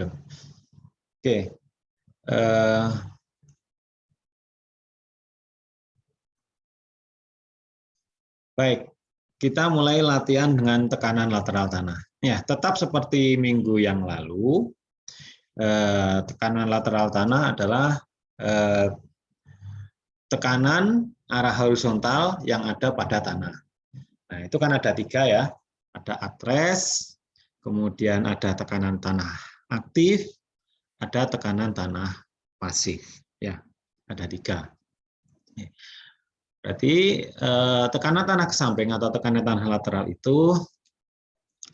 Belum. Oke. Baik, kita mulai latihan dengan tekanan lateral tanah. Ya, tetap seperti minggu yang lalu, tekanan lateral tanah adalah tekanan arah horizontal yang ada pada tanah. Nah, itu kan ada 3 ya, ada atres, kemudian ada tekanan tanah aktif, ada tekanan tanah pasif. Ya, ada 3. Berarti tekanan tanah ke samping atau tekanan tanah lateral itu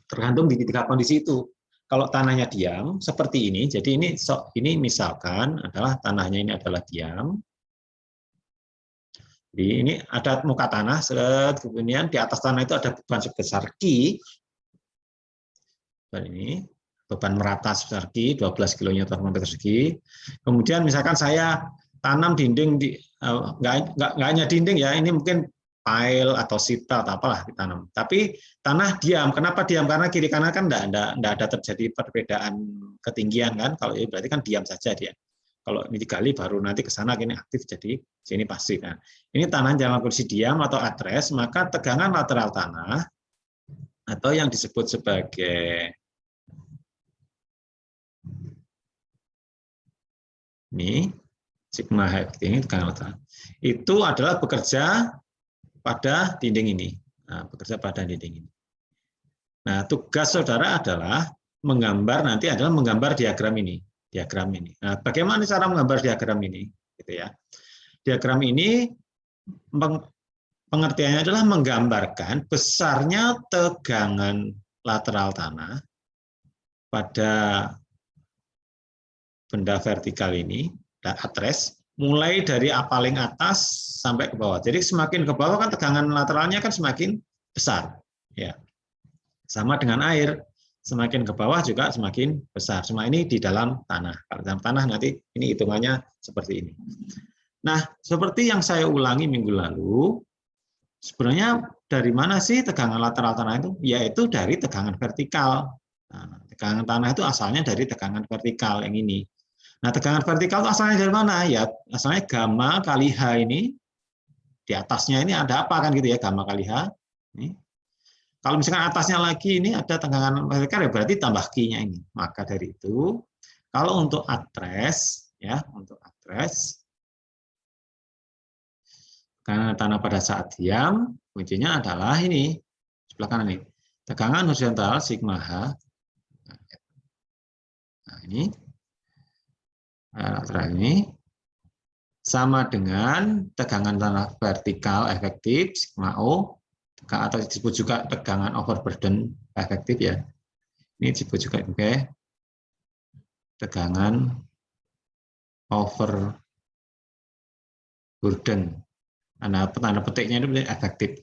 tergantung di 3 kondisi itu. Kalau tanahnya diam seperti ini, jadi ini misalkan adalah tanahnya ini adalah diam. Jadi ini ada muka tanah, kemudian di atas tanah itu ada beban sebesar Q. Dan ini beban merata sebesar Q 12 kN/m². Kemudian misalkan saya tanam dinding di nggak hanya dinding ya, ini mungkin tile atau sipel atau apalah ditanam. Tapi tanah diam. Kenapa diam? Karena kiri kanan kan nggak ada terjadi perbedaan ketinggian kan. Kalau ini berarti kan diam saja dia. Kalau ini digali baru nanti ke sana gini aktif jadi sini pasif. Nah, ini tanah dalam kondisi diam atau atres, maka tegangan lateral tanah atau yang disebut sebagai ini sigma H ini tegangan lateral itu adalah bekerja pada dinding ini. Nah, bekerja pada dinding ini. Nah, tugas saudara adalah menggambar diagram ini. Nah, bagaimana cara menggambar diagram ini? Gitu ya. Diagram ini pengertiannya adalah menggambarkan besarnya tegangan lateral tanah pada benda vertikal ini, atres, mulai dari paling atas sampai ke bawah. Jadi semakin ke bawah kan tegangan lateralnya kan semakin besar. Ya. Sama dengan air, semakin ke bawah juga semakin besar. Semua ini di dalam tanah. Kalau dalam tanah nanti ini hitungannya seperti ini. Nah, seperti yang saya ulangi minggu lalu, sebenarnya dari mana sih tegangan lateral tanah itu? Yaitu dari tegangan vertikal. Nah, tegangan tanah itu asalnya dari tegangan vertikal yang ini. Nah, tegangan vertikal itu asalnya dari mana? Ya, asalnya gamma kali H ini, di atasnya ini ada apa kan gitu ya, gamma kali H. Ini. Kalau misalkan atasnya lagi ini ada tegangan vertikal, ya berarti tambah Q-nya ini. Maka dari itu, kalau untuk atres, ya, untuk atres, karena tanah pada saat diam, kuncinya adalah ini, sebelah kanan ini, tegangan horizontal sigma H. Nah, ini sama dengan tegangan tanah vertikal efektif sigma O, atau disebut juga tegangan overburden efektif ya. Ini disebut juga tegangan overburden. Tanda petiknya itu efektif.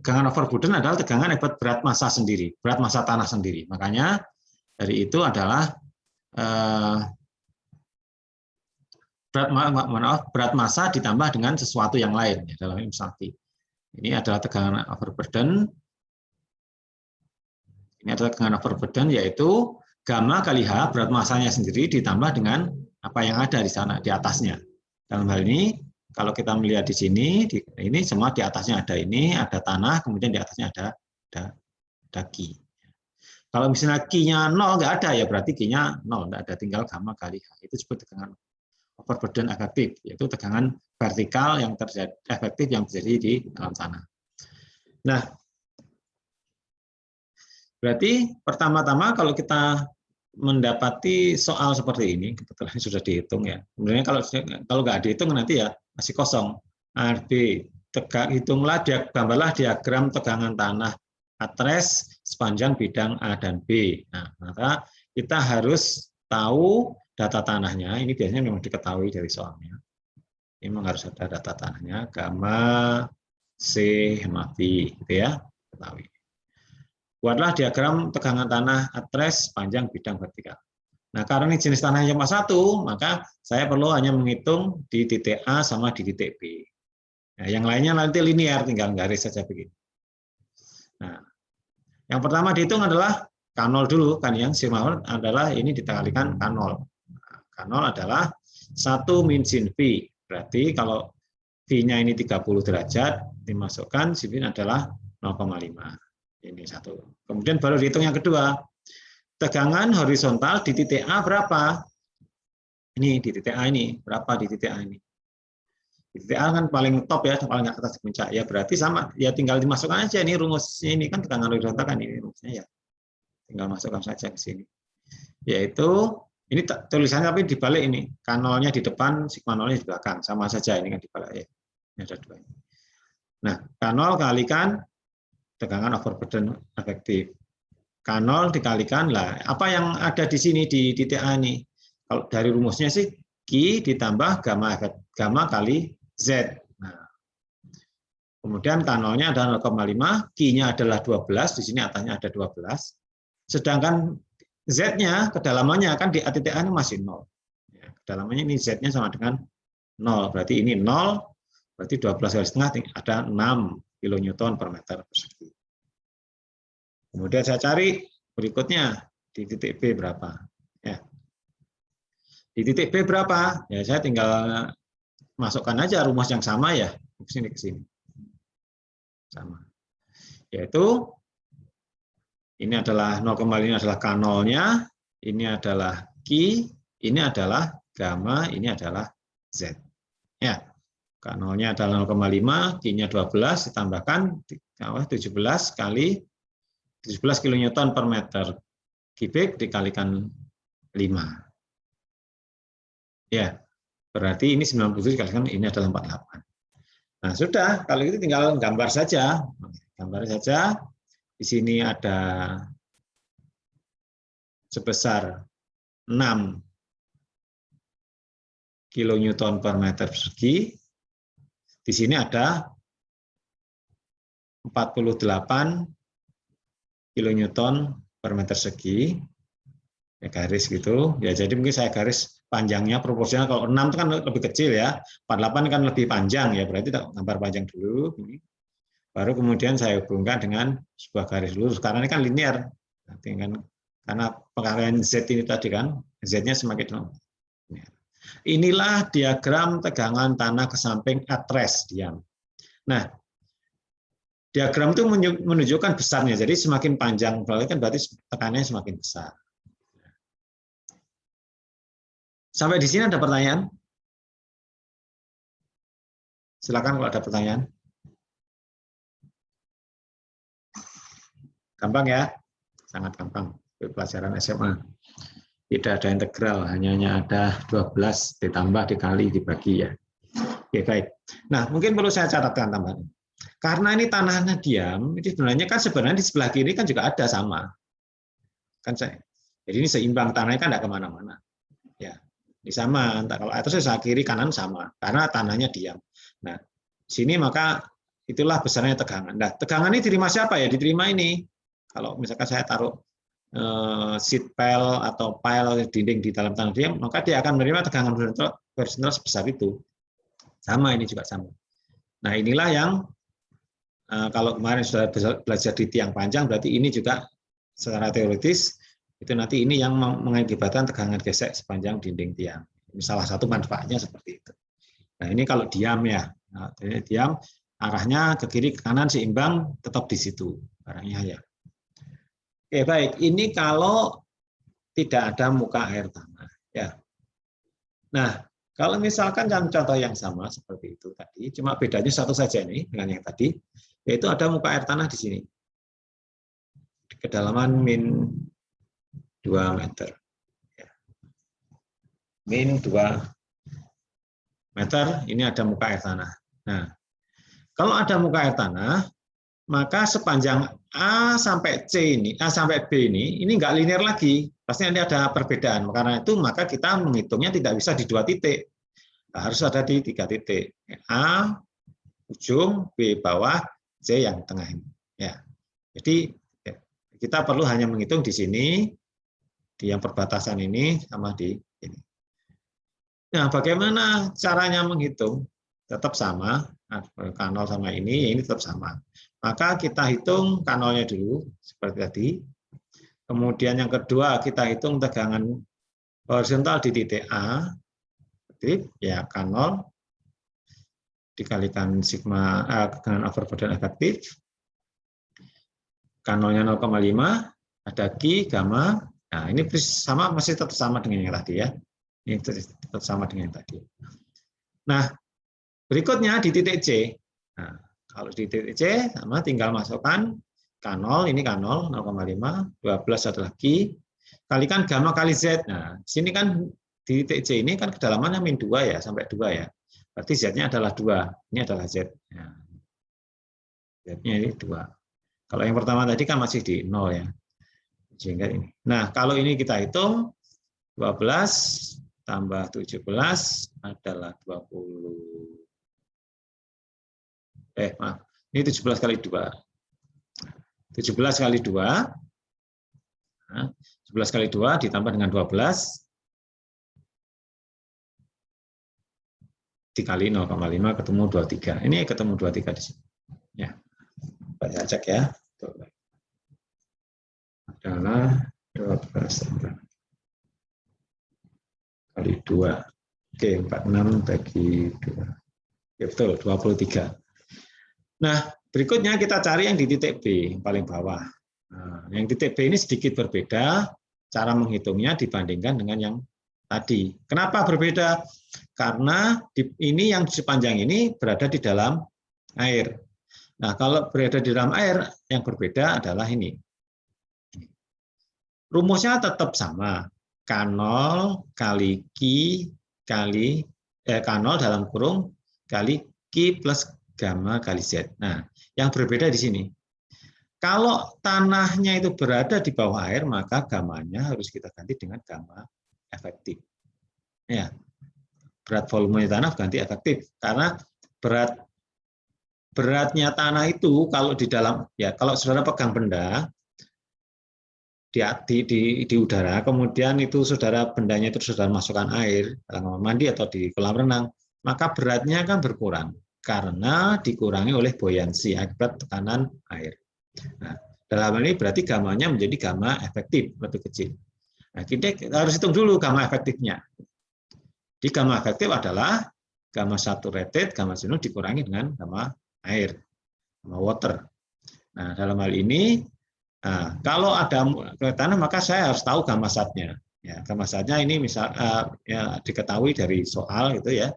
Tegangan overburden adalah tegangan akibat berat massa sendiri, berat massa tanah sendiri. Makanya dari itu adalah berat massa ditambah dengan sesuatu yang lain ya, dalam misalnya ini adalah tegangan overburden. Ini adalah tegangan overburden yaitu gamma kali H berat massanya sendiri ditambah dengan apa yang ada di sana di atasnya. Dalam hal ini kalau kita melihat di sini ini semua di atasnya ada ini ada tanah kemudian di atasnya ada Q. Kalau misalnya Q-nya 0 nggak ada ya berarti Q-nya 0 nggak ada tinggal gamma kali H. Itu disebut tegangan overburden efektif, yaitu tegangan vertikal yang terjadi efektif yang terjadi di dalam tanah. Nah, berarti pertama-tama kalau kita mendapati soal seperti ini, kebetulan sudah dihitung ya. Kemudian kalau nggak dihitung nanti ya masih kosong. B, hitunglah gambarlah diagram tegangan tanah atres sepanjang bidang A dan B. Nah, maka kita harus tahu data tanahnya. Ini biasanya memang diketahui dari soalnya. Ini memang harus ada data tanahnya, gamma, C, sama B, gitu ya, ketahui. Buatlah diagram tegangan tanah atres panjang bidang vertikal. Nah, karena ini jenis tanah cuma satu, maka saya perlu hanya menghitung di titik A sama di titik B. Nah, yang lainnya nanti linear, tinggal garis saja begini. Nah, yang pertama dihitung adalah K0 dulu kan, yang sigma adalah ini dikalikan K0. K0 adalah 1 min sin V. Berarti kalau V-nya ini 30 derajat, dimasukkan sin adalah 0,5. Ini satu. Kemudian baru dihitung yang kedua. Tegangan horizontal di titik A berapa? Ini di titik A ini. Berapa di titik A ini? Di titik A kan paling top ya, paling atas puncak. Ya berarti sama. Ya tinggal dimasukkan aja. Ini rumusnya ini kan tegangan horizontal kan ini rumusnya ya. Tinggal masukkan saja ke sini. Yaitu, ini tulisannya tapi dibalik ini. K0-nya di depan, sigma 0-nya di belakang. Sama saja ini kan dibalik ya. Ini ada dua. Nah, K0 kalikan tegangan overburden efektif. K0 dikalikan lah. Apa yang ada di sini di titik A ini? Kalau dari rumusnya sih Q ditambah gamma kali Z. Nah, kemudian K0-nya adalah 0,5, Q-nya adalah 12, di sini atasnya ada 12. Sedangkan Z-nya kedalamannya kan di titik A ini masih 0. Ya, kedalamannya ini Z-nya sama dengan 0. Berarti ini 0, berarti 12 kali setengah ada 6 kN per meter persegi. Kemudian saya cari berikutnya di titik B berapa. Ya. Di titik B berapa? Ya saya tinggal masukkan aja rumus yang sama ya, ke sini. Sama. Yaitu ini adalah 0,5 ini adalah K0-nya, ini adalah Q, ini adalah gamma, ini adalah Z. Ya. K0-nya adalah 0,5, Q-nya 12 ditambahkan 17 kali 17 kN per meter kubik dikalikan 5. Ya, berarti ini 97 dikalikan ini adalah 48. Nah, sudah, kalau itu tinggal gambar saja. Gambar saja. Di sini ada sebesar 6 kN per meter persegi. Di sini ada 48 kN per meter persegi, ya garis gitu. Ya jadi mungkin saya garis panjangnya proporsional. Kalau 6 itu kan lebih kecil ya, 48 kan lebih panjang ya. Berarti gambar panjang dulu. Baru kemudian saya hubungkan dengan sebuah garis lurus. Karena ini kan linear. Karena pengalihan Z ini tadi kan, Z-nya semakin. Inilah diagram tegangan tanah ke samping at rest diam. Nah, diagram itu menunjukkan besarnya, jadi semakin panjang kan berarti tekanannya semakin besar. Sampai di sini ada pertanyaan? Silakan kalau ada pertanyaan. Gampang ya? Sangat gampang. Pelajaran SMA. Tidak ada integral, hanya ada 12 ditambah dikali dibagi ya. Oke, baik. Nah, mungkin perlu saya catatkan tambahan. Karena ini tanahnya diam, ini sebenarnya di sebelah kiri kan juga ada sama. Kan jadi ini seimbang, tanahnya kan tidak kemana-mana. Ya, ini sama. Kalau atas sebelah kiri kanan sama, karena tanahnya diam. Nah, sini maka itulah besarnya tegangan. Nah, tegangan ini diterima siapa ya? Diterima ini. Kalau misalkan saya taruh sheet pile atau pile dinding di dalam tanah diam, maka dia akan menerima tegangan horizontal sebesar itu. Sama, ini juga sama. Nah, inilah yang kalau kemarin sudah belajar di tiang panjang, berarti ini juga secara teoritis itu nanti ini yang mengakibatkan tegangan gesek sepanjang dinding tiang. Ini salah satu manfaatnya seperti itu. Nah, ini kalau diam ya, nah, diam arahnya ke kiri ke kanan seimbang, tetap di situ barangnya ya. Oke, baik. Ini kalau tidak ada muka air tanah ya. Nah, kalau misalkan dalam contoh yang sama seperti itu tadi, cuma bedanya satu saja nih dengan yang tadi, yaitu ada muka air tanah di sini. Kedalaman min 2 meter. Min 2 meter, ini ada muka air tanah. Nah, kalau ada muka air tanah, maka sepanjang A sampai C ini, A sampai B ini nggak linear lagi. Pasti nanti ada perbedaan. Karena itu maka kita menghitungnya tidak bisa di 2 titik. Harus ada di 3 titik. A ujung, B bawah, C yang tengah ini. Ya. Jadi kita perlu hanya menghitung di sini, di yang perbatasan ini sama di ini. Nah, bagaimana caranya menghitung? Tetap sama, K0 sama ini tetap sama. Maka kita hitung K0-nya dulu seperti tadi. Kemudian yang kedua kita hitung tegangan horizontal di titik A, ya K0 dikalikan sigma tegangan overburden efektif. K0-nya 0,5, ada Q, gamma. Nah, ini sama, masih tetap sama dengan yang tadi ya. Ini tetap sama dengan yang tadi. Nah, berikutnya di titik C. Nah, kalau di titik C sama tinggal masukkan K0, ini K0 0,5, 12 adalah Q, kalikan gamma kali Z. Nah, sini kan di titik C ini kan kedalamannya min 2 ya, sampai 2 ya. Berarti Z-nya adalah 2. Ini adalah Z. Nah, Z-nya ini 2. Kalau yang pertama tadi kan masih di 0 ya. Sehingga ini. Nah, kalau ini kita hitung 12 tambah 17 adalah 20. Maaf. Ini 17 kali 2. 17 kali 2. Nah, 11 kali 2 ditambah dengan 12 dikali 0,5 ketemu 23. Ini ketemu 23 di sini. Ya. Saya cek ya. Adalah 12 kali 2. Oke, 46 bagi 2. Ya, betul, 23. Nah, berikutnya kita cari yang di titik B, paling bawah. Nah, yang titik B ini sedikit berbeda cara menghitungnya dibandingkan dengan yang tadi. Kenapa berbeda? Karena ini yang sepanjang ini berada di dalam air. Nah, kalau berada di dalam air, yang berbeda adalah ini. Rumusnya tetap sama. K0 kali Q kali K0 dalam kurung kali Q plus gamma kali Z. Nah, yang berbeda di sini. Kalau tanahnya itu berada di bawah air, maka gamanya harus kita ganti dengan gamma efektif. Ya, berat volume tanah ganti efektif karena beratnya tanah itu kalau di dalam ya kalau saudara pegang benda di udara, kemudian itu saudara bendanya itu saudara masukkan air dalam kamar mandi atau di kolam renang, maka beratnya kan berkurang karena dikurangi oleh buoyancy akibat tekanan air. Nah, dalam hal ini berarti gamanya menjadi gamma efektif lebih kecil. Nah, kita harus hitung dulu gamma efektifnya. Di gamma efektif adalah gamma saturated, gamma jenuh dikurangi dengan gamma air, gamma water. Nah, dalam hal ini, nah, kalau ada tanah maka saya harus tahu gamma satnya. Ya, gamma satnya ini misal ya, diketahui dari soal gitu ya.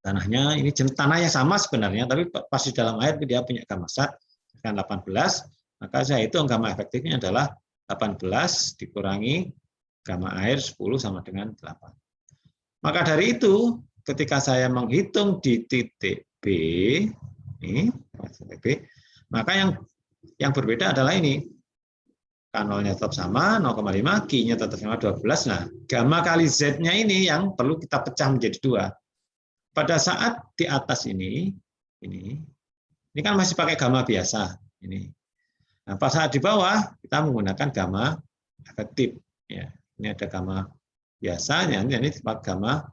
Tanahnya ini tanahnya sama sebenarnya, tapi pas di dalam air dia punya gamma sat kan 18, maka saya hitung gamma efektifnya adalah 18 dikurangi gamma air 10 sama dengan 8. Maka dari itu, ketika saya menghitung di titik B, ini, maka yang berbeda adalah ini. K0-nya tetap sama, 0,5, Q-nya tetap sama 12. Nah, gamma kali Z-nya ini yang perlu kita pecah menjadi 2. Pada saat di atas ini kan masih pakai gamma biasa. Nah, pada saat di bawah, kita menggunakan gamma efektif. Ya, ini ada gamma biasanya, ini gamma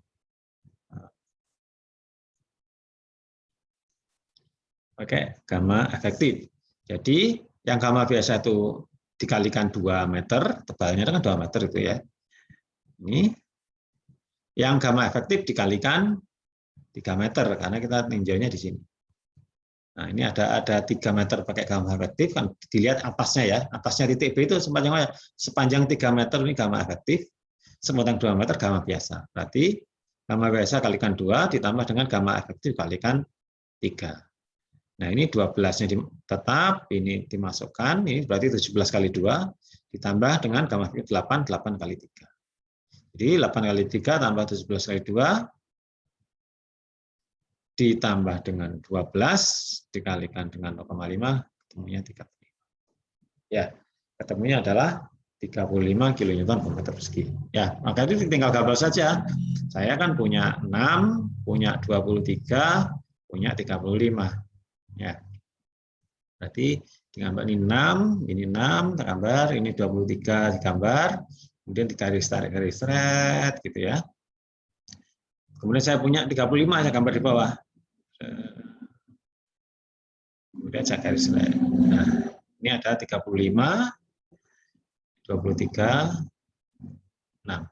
pakai gamma efektif. Jadi yang gamma biasa itu dikalikan 2 meter, tebalnya kan 2 meter itu ya. Ini yang gamma efektif dikalikan 3 meter karena kita tinjaunya di sini. Nah, ini ada 3 meter pakai gamma efektif, kan dilihat atasnya ya. Atasnya titik B itu sepanjang 3 meter ini gamma efektif, sepanjang 2 meter gamma biasa. Berarti gamma biasa kalikan 2 ditambah dengan gamma efektif kalikan 3. Nah, ini 12-nya tetap, ini dimasukkan, ini berarti 17 kali 2 ditambah dengan gamma efektif 8 kali 3. Jadi 8 kali 3 tambah 17 kali 2 ditambah dengan 12 dikalikan dengan 0,5 ketemunya 35. Ya, ketemunya adalah 35 kN per meter persegi. Ya, maka itu tinggal gambar saja. Saya kan punya 6, punya 23, punya 35. Ya. Berarti digambar ini 6 tergambar, ini 23 digambar, kemudian digaris tarik garis red gitu ya. Kemudian saya punya 35, saya gambar di bawah. Kemudian saya garis red. Nah, ini ada 35. 23, 6.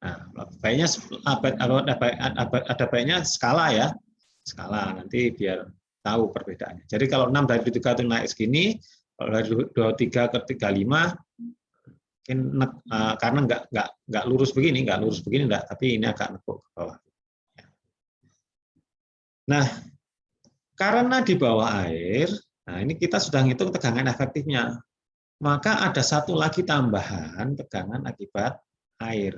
Nah, baiknya ada baiknya skala ya. Skala nanti biar tahu perbedaannya. Jadi kalau 6 dari 23 itu naik segini, kalau dari 23 ke 35 mungkin karena nggak lurus begini enggak, tapi ini agak nekuk ke bawah. Nah, karena di bawah air, nah ini kita sudah ngitung tegangan efektifnya. Maka ada satu lagi tambahan tegangan akibat air.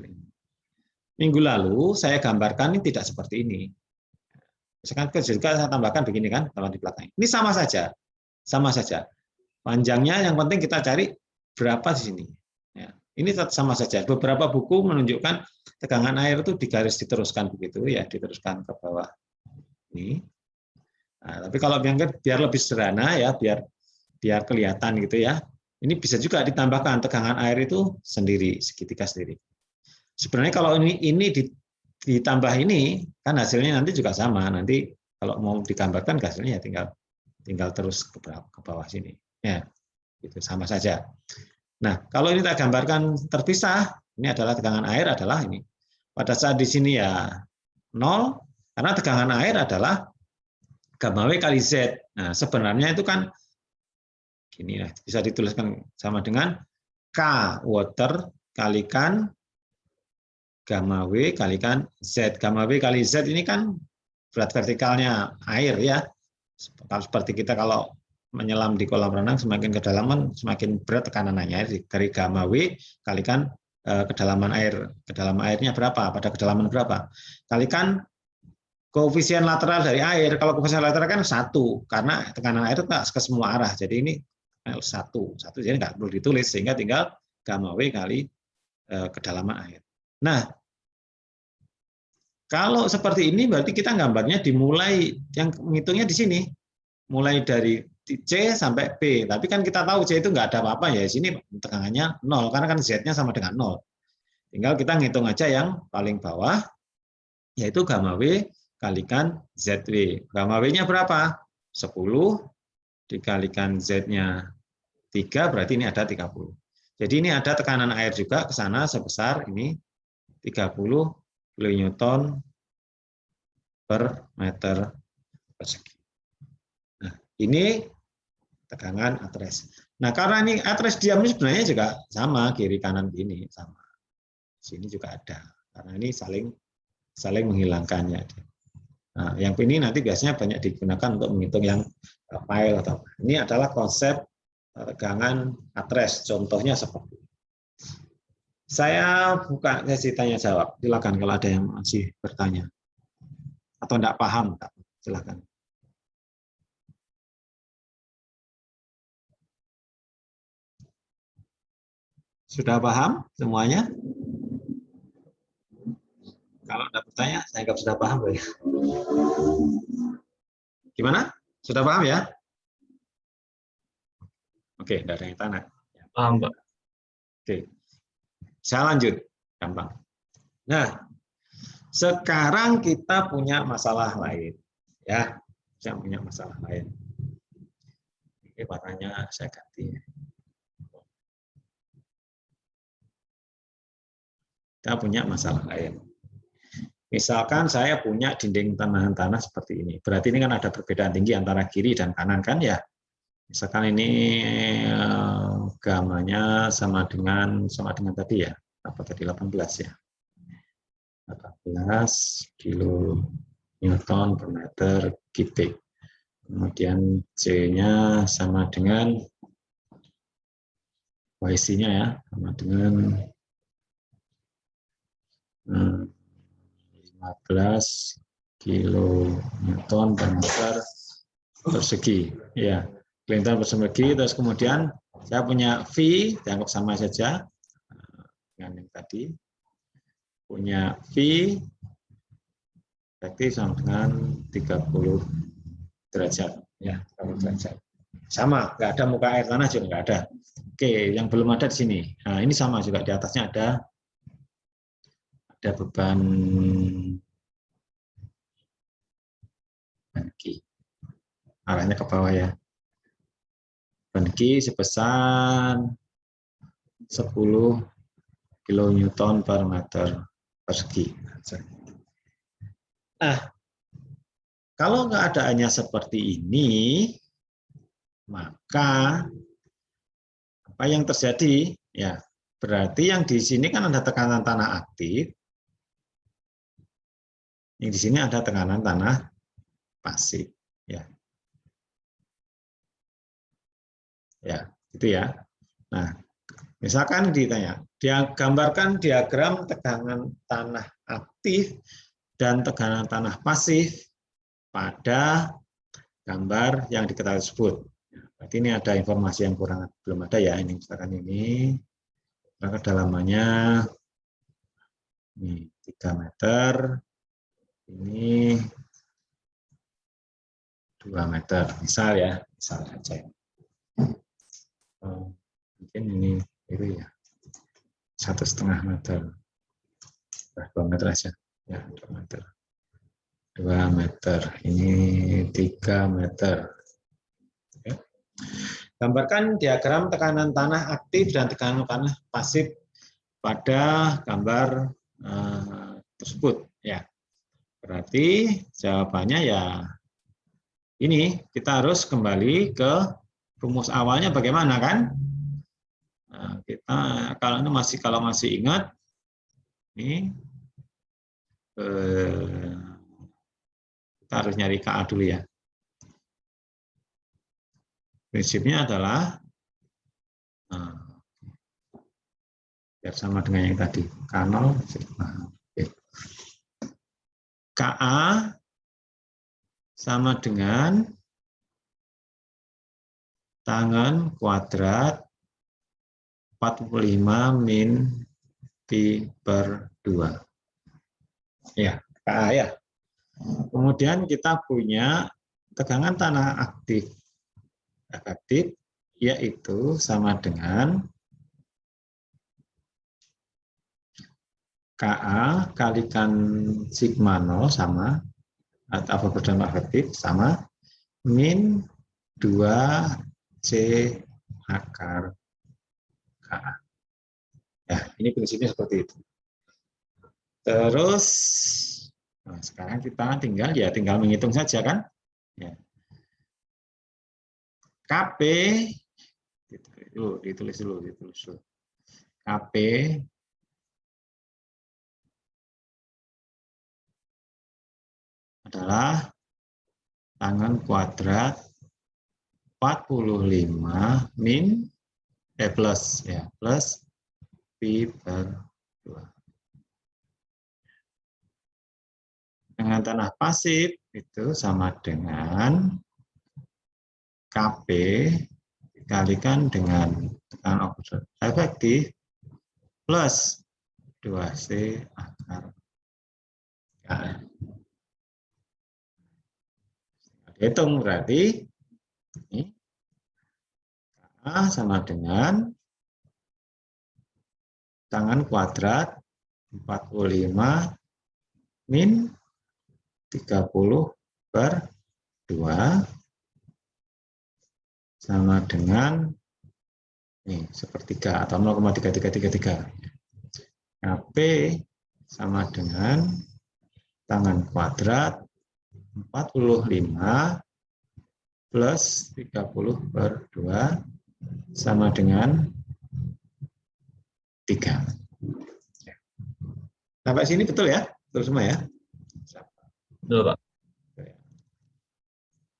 Minggu lalu saya gambarkan ini tidak seperti ini. Misalkan juga saya tambahkan begini kan, kalau di belakang. Ini sama saja, Panjangnya yang penting kita cari berapa di sini. Ya, ini sama saja. Beberapa buku menunjukkan tegangan air itu digaris diteruskan begitu ya, diteruskan ke bawah. Ini. Nah, tapi kalau biar lebih sederhana ya, biar kelihatan gitu ya. Ini bisa juga ditambahkan tegangan air itu sendiri, segitiga sendiri. Sebenarnya kalau ini ditambah ini kan hasilnya nanti juga sama. Nanti kalau mau digambarkan hasilnya ya tinggal terus ke bawah sini. Ya, itu sama saja. Nah, kalau ini kita gambarkan terpisah, ini adalah tegangan air adalah ini. Pada saat di sini ya 0, karena tegangan air adalah gamma W kali Z. Nah, sebenarnya itu kan gini ya, bisa dituliskan sama dengan K water kalikan gamma W kalikan Z. Gamma W kali Z ini kan berat vertikalnya air ya. Seperti kita kalau menyelam di kolam renang, semakin kedalaman semakin berat tekanannya. Dari gamma W kalikan kedalaman air. Kedalaman airnya berapa? Pada kedalaman berapa? Kalikan koefisien lateral dari air. Kalau koefisien lateral kan 1, karena tekanan air itu ke semua arah. Jadi ini 1. Jadi nggak perlu ditulis, sehingga tinggal gamma W kali kedalaman air. Nah, kalau seperti ini berarti kita gambarnya dimulai, yang menghitungnya di sini. Mulai dari C sampai P. Tapi kan kita tahu C itu nggak ada apa-apa ya. Di sini tegangannya 0, karena kan Z-nya sama dengan 0. Tinggal kita ngitung aja yang paling bawah, yaitu gamma W kalikan ZW. Gamma W-nya berapa? 10 dikalikan Z-nya 3, berarti ini ada 30. Jadi ini ada tekanan air juga ke sana sebesar ini 30 kilonewton per meter persegi. Nah, ini tegangan atres. Nah, karena ini atres diam ini sebenarnya juga sama, kiri kanan gini sama. Sini juga ada. Karena ini saling menghilangkannya. Nah, yang ini nanti biasanya banyak digunakan untuk menghitung yang pile atau ini adalah konsep tegangan atres. Contohnya seperti ini. Saya buka sesi tanya jawab. Silakan kalau ada yang masih bertanya atau tidak paham, silakan. Sudah paham semuanya? Kalau ada bertanya, saya anggap sudah paham ya. Gimana? Sudah paham ya? Oke, tidak ada yang tanya. Paham, Pak. Oke, saya lanjut, gampang. Nah, sekarang kita punya masalah lain, ya. Saya punya masalah lain. Ini warnanya saya ganti. Kita punya masalah lain. Misalkan saya punya dinding tanahan tanah seperti ini. Berarti ini kan ada perbedaan tinggi antara kiri dan kanan kan ya. Misalkan ini gamanya sama dengan tadi ya. Apa tadi 18 ya. 18 kilonewton per meter kubik. Kemudian C-nya sama dengan YC-nya ya, sama dengan 15 kilonewton per meter persegi. Ya, kilonewton persegi. Terus kemudian saya punya V, dianggap sama saja dengan yang tadi. Punya V, berarti sama dengan 30 derajat. Ya, 30 derajat. Sama, nggak ada muka air tanah juga nggak ada. Oke, yang belum ada di sini. Nah, ini sama juga, di atasnya ada beban Q. Arahnya ke bawah ya. Beban Q sebesar 10 kilonewton per meter persegi. Nah, kalau keadaannya seperti ini, maka apa yang terjadi? Ya, berarti yang di sini kan ada tekanan tanah aktif, yang di sini ada tekanan tanah pasif. Ya, ya, gitu ya. Nah, misalkan ditanya, dia gambarkan diagram tegangan tanah aktif dan tekanan tanah pasif pada gambar yang diketahui tersebut. Berarti ini ada informasi yang kurang, belum ada ya. Ini misalkan ini, kedalamannya ini 3 meter, ini 2 meter, misal ya, misal saja. Mungkin ini itu ya 1,5 meter, 2 meter aja ya, 2 meter, 2 meter, ini 3 meter. Ya. Gambarkan diagram tekanan tanah aktif dan tekanan tanah pasif pada gambar tersebut. Ya, berarti jawabannya ya ini, kita harus kembali ke rumus awalnya bagaimana kan? Nah, kita kalau masih ingat, ini kita harus nyari KA dulu ya. Prinsipnya adalah biar sama dengan yang tadi, K0 KA sama dengan tangan kuadrat 45 min pi per 2. Ya, KA ya. Kemudian kita punya tegangan tanah aktif efektif, yaitu sama dengan KA kalikan sigma 0 sama, atau berdampak efektif sama, min 2C akar KA. Ya, ini prinsipnya seperti itu. Terus, nah sekarang kita tinggal menghitung saja kan. Ya. KP, ditulis dulu. KP adalah tangan kuadrat 45 min plus ya, plus pi per 2. Dengan tanah pasif itu sama dengan KP dikalikan dengan tekanan oksigen efektif plus 2C akar KA. Hitung berarti ini KA sama dengan tangan kuadrat 45 min 30 per 2 sama dengan ini sepertiga atau 0,3333. KP sama dengan tangan kuadrat 45 plus 30 per 2 sama dengan 3. Sampai sini betul ya? Betul semua ya? Betul, Pak.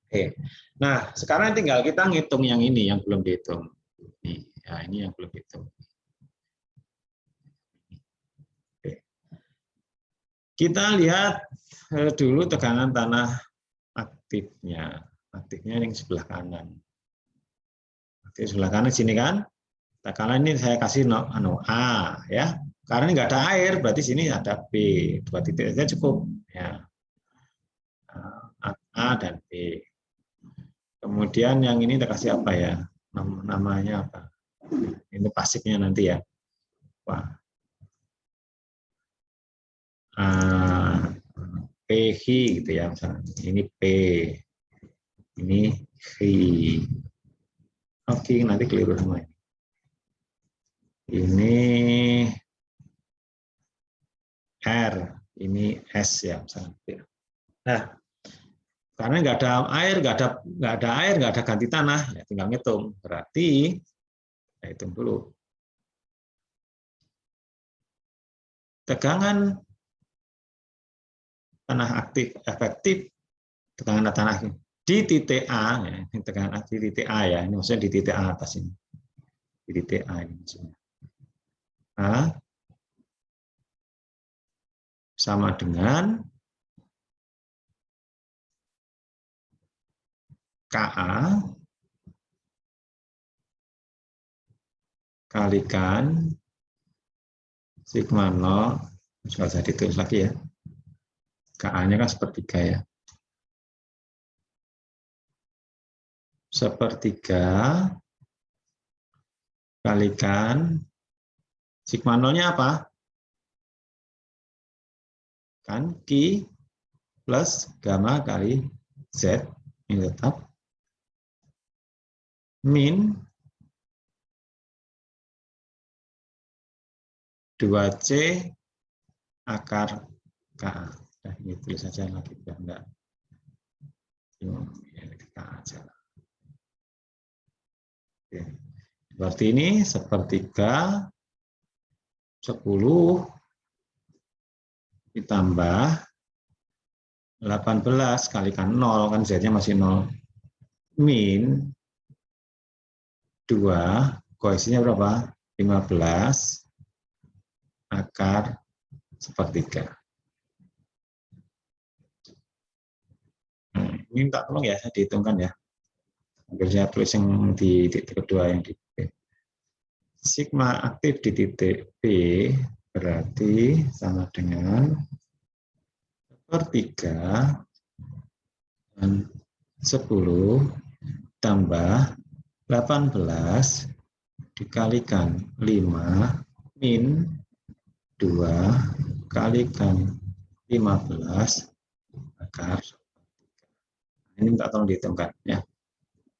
Oke. Nah, sekarang tinggal kita ngitung yang ini yang belum dihitung. Nih, ya ini yang belum dihitung. Oke. Kita lihat dulu tegangan tanah aktifnya. Aktifnya yang sebelah kanan. Aktif sebelah kanan sini kan? Tekanan ini saya kasih A ya. Karena ini nggak ada air, berarti sini ada B. 2 titik saja cukup. Ya. A dan B. Kemudian yang ini kita kasih apa ya? Namanya apa? Ini pasifnya nanti ya. Wah. PH gitu ya misalnya. Ini P. Ini H. Oke, nanti keliru semua ini. ini R, ini S ya misalnya. Nah, karena nggak ada air, nggak ada ganti tanah, ya tinggal ngitung. Berarti ya hitung dulu. Tegangan tanah aktif efektif, tegangan tanah di titik A, ya, tegangan di titik A ya, ini maksudnya di titik A atas ini, di titik A ini maksudnya. A sama dengan KA kalikan sigma 0, sudah saya ditulis lagi ya, KA-nya kan sepertiga ya, sepertiga kalikan sigma 0-nya apa? Kan Q plus gamma kali Z, ini tetap min 2C akar KA. Nah, ini tulis saja lagi biar enggak. Oke. Berarti ini sepertiga 10 ditambah 18 kalikan 0, kan Z-nya masih 0, min 2, koefisiennya berapa? 15 akar sepertiga. Ini minta tolong ya, dihitungkan ya. Hampir saya tulis yang di titik kedua yang di B. Sigma aktif di titik B berarti sama dengan sepertiga dan 10 tambah 18 dikalikan 5 min 2 kalikan 15 akar. Ini minta tolong dihitungkan ya.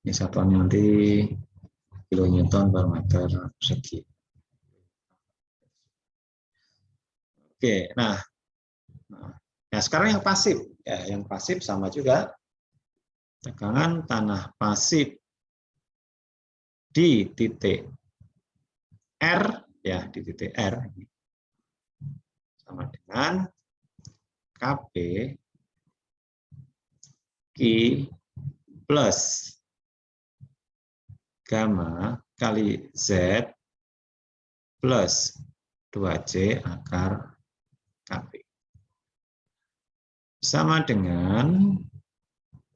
Ini satuannya nanti kilonewton per meter persegi. Oke, nah sekarang yang pasif ya, yang pasif sama juga tegangan tanah pasif di titik R ya, di titik R sama dengan KB Q plus gamma kali Z plus 2C akar KB. Sama dengan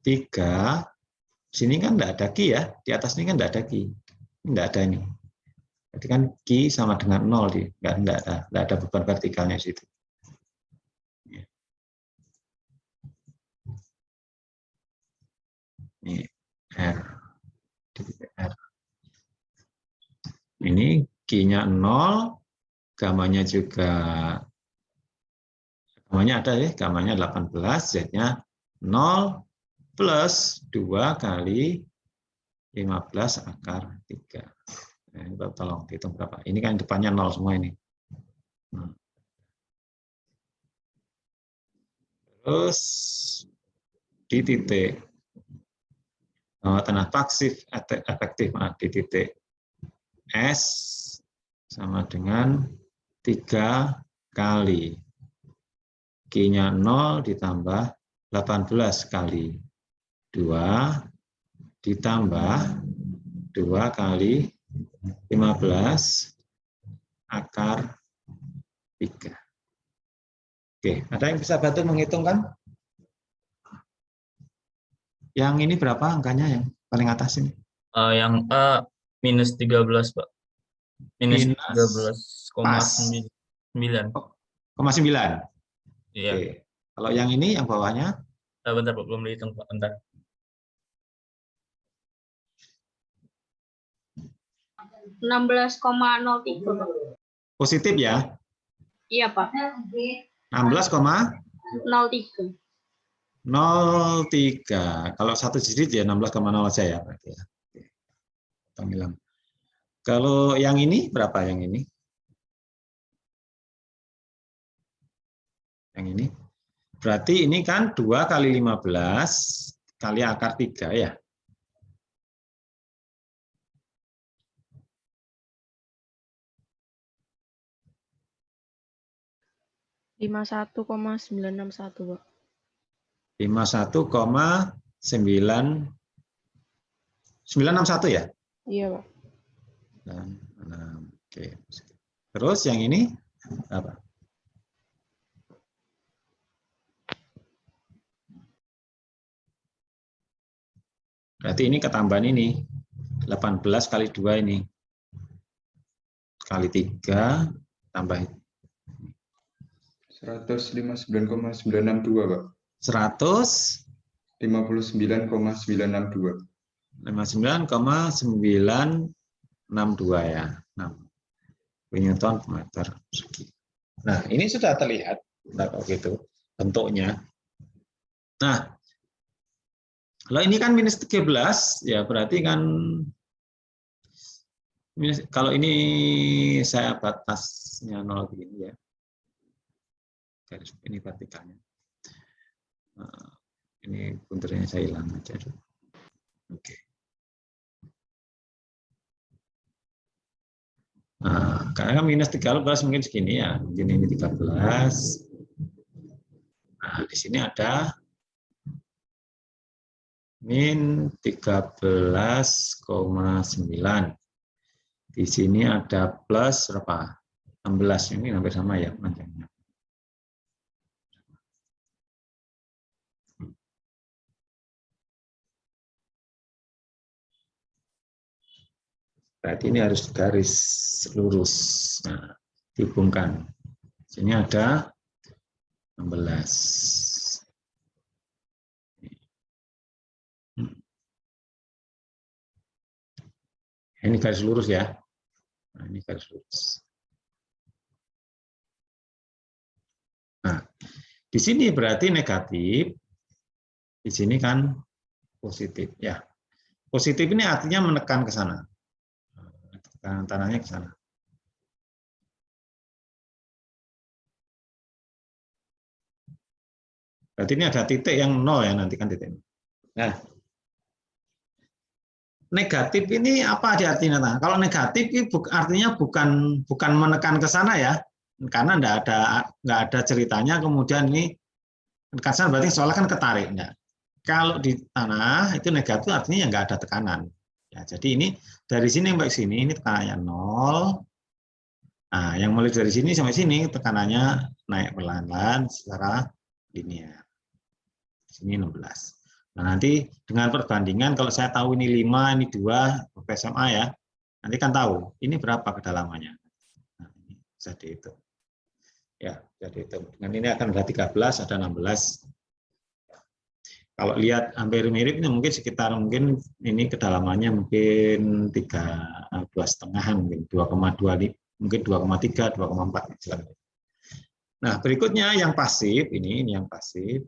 3, sini kan enggak ada Q ya, di atas ini kan enggak ada Q. Enggak ada ini. Berarti kan Q sama dengan 0, enggak ada beban vertikalnya di situ. Ini R. R. Ini Q-nya 0, gamanya juga, gamanya ada ya, gamanya 18, Z-nya 0 plus 2 kali 15 akar 3. Nah, ini tolong hitung berapa. Ini kan depannya 0 semua ini. Terus di titik tanah pasif efektif di titik S sama dengan 3 kali Q-nya 0 ditambah 18 kali 2 ditambah 2 kali 15 akar 3. Oke, ada yang bisa bantu menghitungkan? Yang ini berapa angkanya yang paling atas ini? Yang A minus 13, Pak. Minus 13,9. 0,9. Iya. Oke. Kalau yang ini, yang bawahnya? Bentar, Pak. Belum dihitung, Pak. Bentar. (16,03) Positif ya? Iya, Pak. 16,03. 03. Kalau satu digit ya 16,0 aja ya berarti ya. Oke. Kalau yang ini berapa yang ini? Yang ini. Berarti ini kan 2 kali 15 kali akar 3 ya. 51,961, Pak. 51,961 ya? Iya, Pak. Oke. Terus yang ini apa? Berarti ini ketambahan ini 18 kali 2 ini kali 3 tambah 159,962, Pak. 159,962 ya. 6 Newton per meter persegi. Nah, ini sudah terlihat begitu bentuknya. Nah, kalau ini kan minus 13 ya berarti kan kalau ini saya batasnya 0 begini ya. Garis ini vertikalnya. Nah, ini punternya saya hilang aja dulu. Oke. Nah, karena minus 13 mungkin segini ya, mungkin ini 13. Nah, di sini ada min 13,9. Di sini ada plus berapa? 16, ini hampir sama ya panjangnya. Berarti ini harus garis lurus. Nah, dihubungkan. Sini ada 16. Ini garis lurus ya. Nah, ini garis lurus. Nah, di sini berarti negatif. Di sini kan positif ya. Positif ini artinya menekan ke sana. Tekanan tanahnya ke sana. Berarti ini ada titik yang 0 ya, nanti kan titik. Nah, negatif ini apa artinya? Nah, kalau negatif ini artinya bukan menekan ke sana ya, karena nggak ada ceritanya. Kemudian ini menekan sana berarti soalnya kan ketarik. Nah, kalau di tanah itu negatif artinya nggak ada tekanan. Ya, jadi ini dari sini sampai sini ini tekanannya 0. Nah, yang mulai dari sini sampai sini tekanannya naik perlahan-lahan secara linear. Sini 16. Nah, nanti dengan perbandingan kalau saya tahu ini 5, ini 2, SMA ya. Nanti kan tahu ini berapa kedalamannya. Nah, ini bisa dihitung. Ya, bisa dihitung. Dengan ini akan ada 13, ada 16. Kalau lihat hampir mirip ini mungkin sekitar mungkin ini kedalamannya mungkin 2,5 mungkin 2,2 mungkin 2,3 2,4. Nah, berikutnya yang pasif ini yang pasif.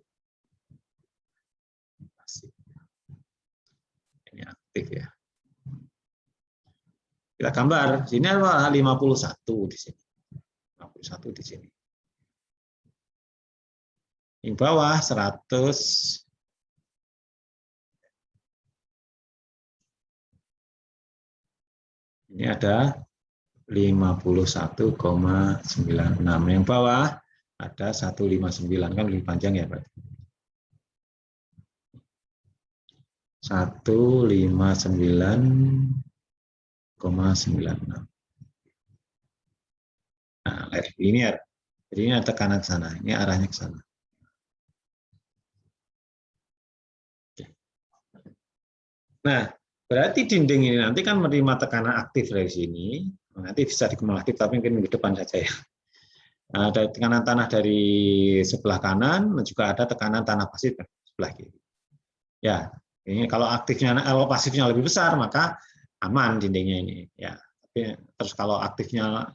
Ini aktif ya. Kita gambar, sini ada 51 di sini. 51 di sini. Di bawah 100. Ini ada 51,96. Yang bawah ada 159, kan lebih panjang ya, Pak. 159,96. Nah, linear. Jadi ini ada tekanan ke sana, ini arahnya ke sana. Nah, berarti dinding ini nanti kan menerima tekanan aktif dari sini, nanti bisa dikumulatif tapi mungkin di depan saja ya. Nah, ada tekanan tanah dari sebelah kanan, dan juga ada tekanan tanah pasif sebelah kiri. Ya, ini kalau pasifnya lebih besar maka aman dindingnya ini. Ya, tapi terus kalau aktifnya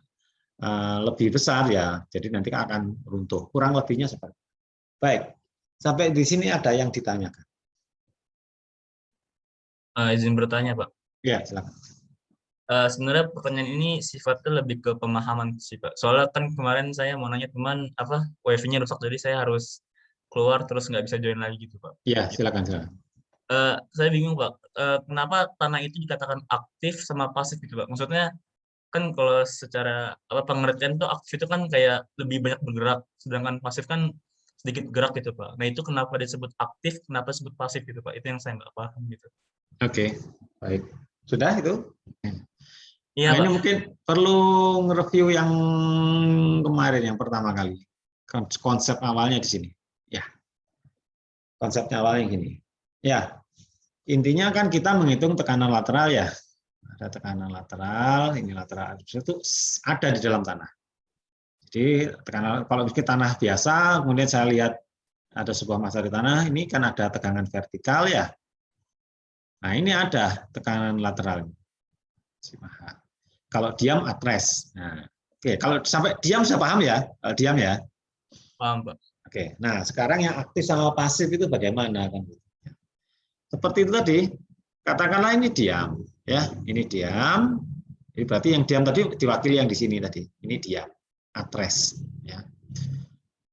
lebih besar ya, jadi nanti akan runtuh. Kurang lebihnya seperti itu. Baik, sampai di sini ada yang ditanyakan. Izin bertanya, Pak. Ya, silakan. Sebenarnya pertanyaan ini sifatnya lebih ke pemahaman sih Pak. Soalnya kan kemarin saya mau nanya teman apa wifi-nya rusak jadi saya harus keluar terus nggak bisa join lagi gitu Pak. Ya, Gitu. silakan silakan. Saya bingung Pak. Kenapa tanah itu dikatakan aktif sama pasif gitu Pak? Maksudnya kan kalau secara apa pengertian itu aktif itu kan kayak lebih banyak bergerak, sedangkan pasif kan sedikit gerak gitu Pak. Nah itu kenapa disebut aktif, kenapa disebut pasif gitu Pak? Itu yang saya nggak paham gitu. Oke, baik. Sudah itu? Iya Nah, Pak. ini mungkin perlu nge-review yang kemarin, yang pertama kali. Konsep awalnya di sini. Ya, konsepnya awalnya gini. Ya, intinya kan kita menghitung tekanan lateral ya. Ada tekanan lateral, ini lateral itu ada di dalam tanah. Jadi tekanan kalau kita tanah biasa, kemudian saya lihat ada sebuah massa di tanah, ini kan ada tegangan vertikal ya. Nah, ini ada tekanan lateral. Kalau diam atres. Nah, oke, kalau sampai diam sudah paham ya? Kalau diam ya. Paham Pak. Oke. Nah, sekarang yang aktif sama pasif itu bagaimana kan? Seperti itu tadi. Katakanlah ini diam, ya. Ini diam. Ini berarti yang diam tadi diwakili yang di sini tadi. Ini diam, atres, ya.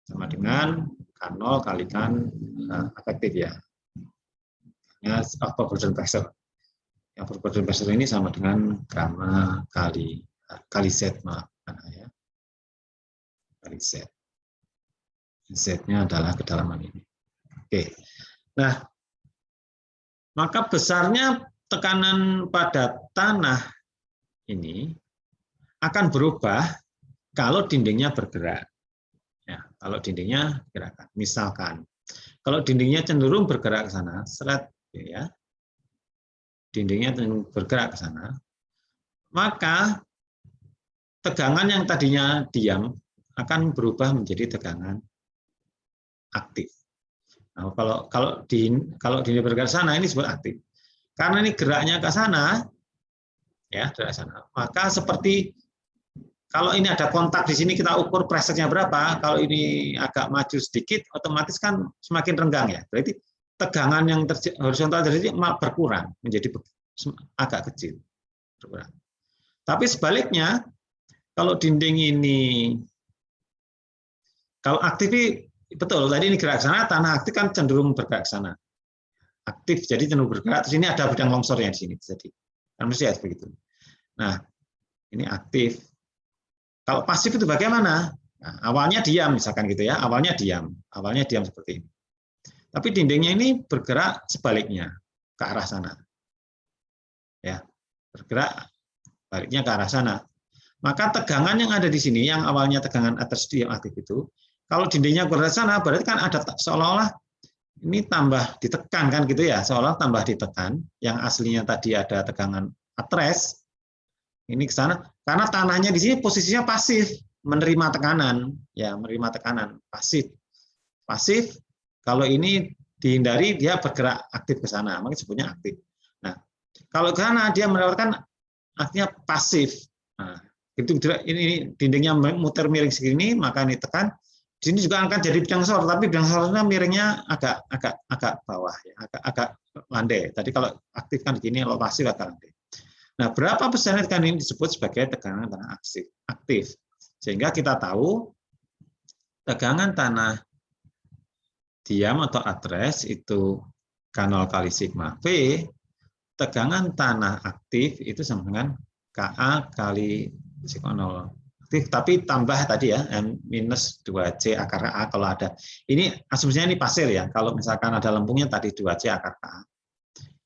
Sama dengan K0 kalikan efektif ya. Ya, overburden pressure. Yang overburden pressure ini sama dengan gamma kali Z, maaf, ya. Kali Z. Z-nya adalah kedalaman ini. Oke. Nah, maka besarnya tekanan pada tanah ini akan berubah kalau dindingnya bergerak. Ya, kalau dindingnya gerakan. Misalkan, kalau dindingnya cenderung bergerak ke sana, seret, ya, dindingnya cenderung bergerak ke sana, maka tegangan yang tadinya diam akan berubah menjadi tegangan aktif. Nah, kalau dinding bergerak ke sana ini disebut aktif. Karena ini geraknya ke sana, ya, gerak ke sana. Maka seperti kalau ini ada kontak di sini kita ukur pressure-nya berapa, kalau ini agak maju sedikit, otomatis kan semakin renggang ya. Berarti tegangan yang horizontal terjadi berkurang, menjadi agak kecil. Berkurang. Tapi sebaliknya, kalau dinding ini, kalau aktif, betul, tadi ini gerak ke sana, tanah aktif kan cenderung bergerak ke sana. Aktif, jadi cenderung bergerak, terus ini ada bidang longsornya di sini. Jadi, kan mesti ya begitu. Nah, ini aktif. Kalau pasif itu bagaimana? Nah, awalnya diam misalkan gitu ya, awalnya diam seperti ini. Tapi dindingnya ini bergerak sebaliknya ke arah sana. Ya, bergerak baliknya ke arah sana. Maka tegangan yang ada di sini yang awalnya tegangan atas yang aktif itu, kalau dindingnya bergerak ke sana berarti kan ada seolah-olah ini tambah ditekan kan gitu ya, seolah tambah ditekan, yang aslinya tadi ada tegangan atres ini ke sana karena tanahnya di sini posisinya pasif, menerima tekanan, ya, menerima tekanan, pasif. Pasif kalau ini dihindari dia bergerak aktif ke sana, makanya disebutnya aktif. Nah, kalau ke sana dia mendapatkan artinya pasif. Nah, itu ini dindingnya muter miring segini, maka ini tekan. Di sini juga akan jadi bidang sor, tapi bidang sornya miringnya agak bawah, ya, agak landai. Tadi kalau aktif kan di sini, kalau pasif agak landai. Nah, berapa besarnya tekanan ini disebut sebagai tegangan tanah aktif. Sehingga kita tahu tegangan tanah diam atau atres itu K0 kali sigma V, tegangan tanah aktif itu sama dengan Ka kali sigma 0 aktif, tapi tambah tadi ya, minus 2C akar A kalau ada. Ini asumsinya ini pasir ya, kalau misalkan ada lempungnya tadi 2C akar A.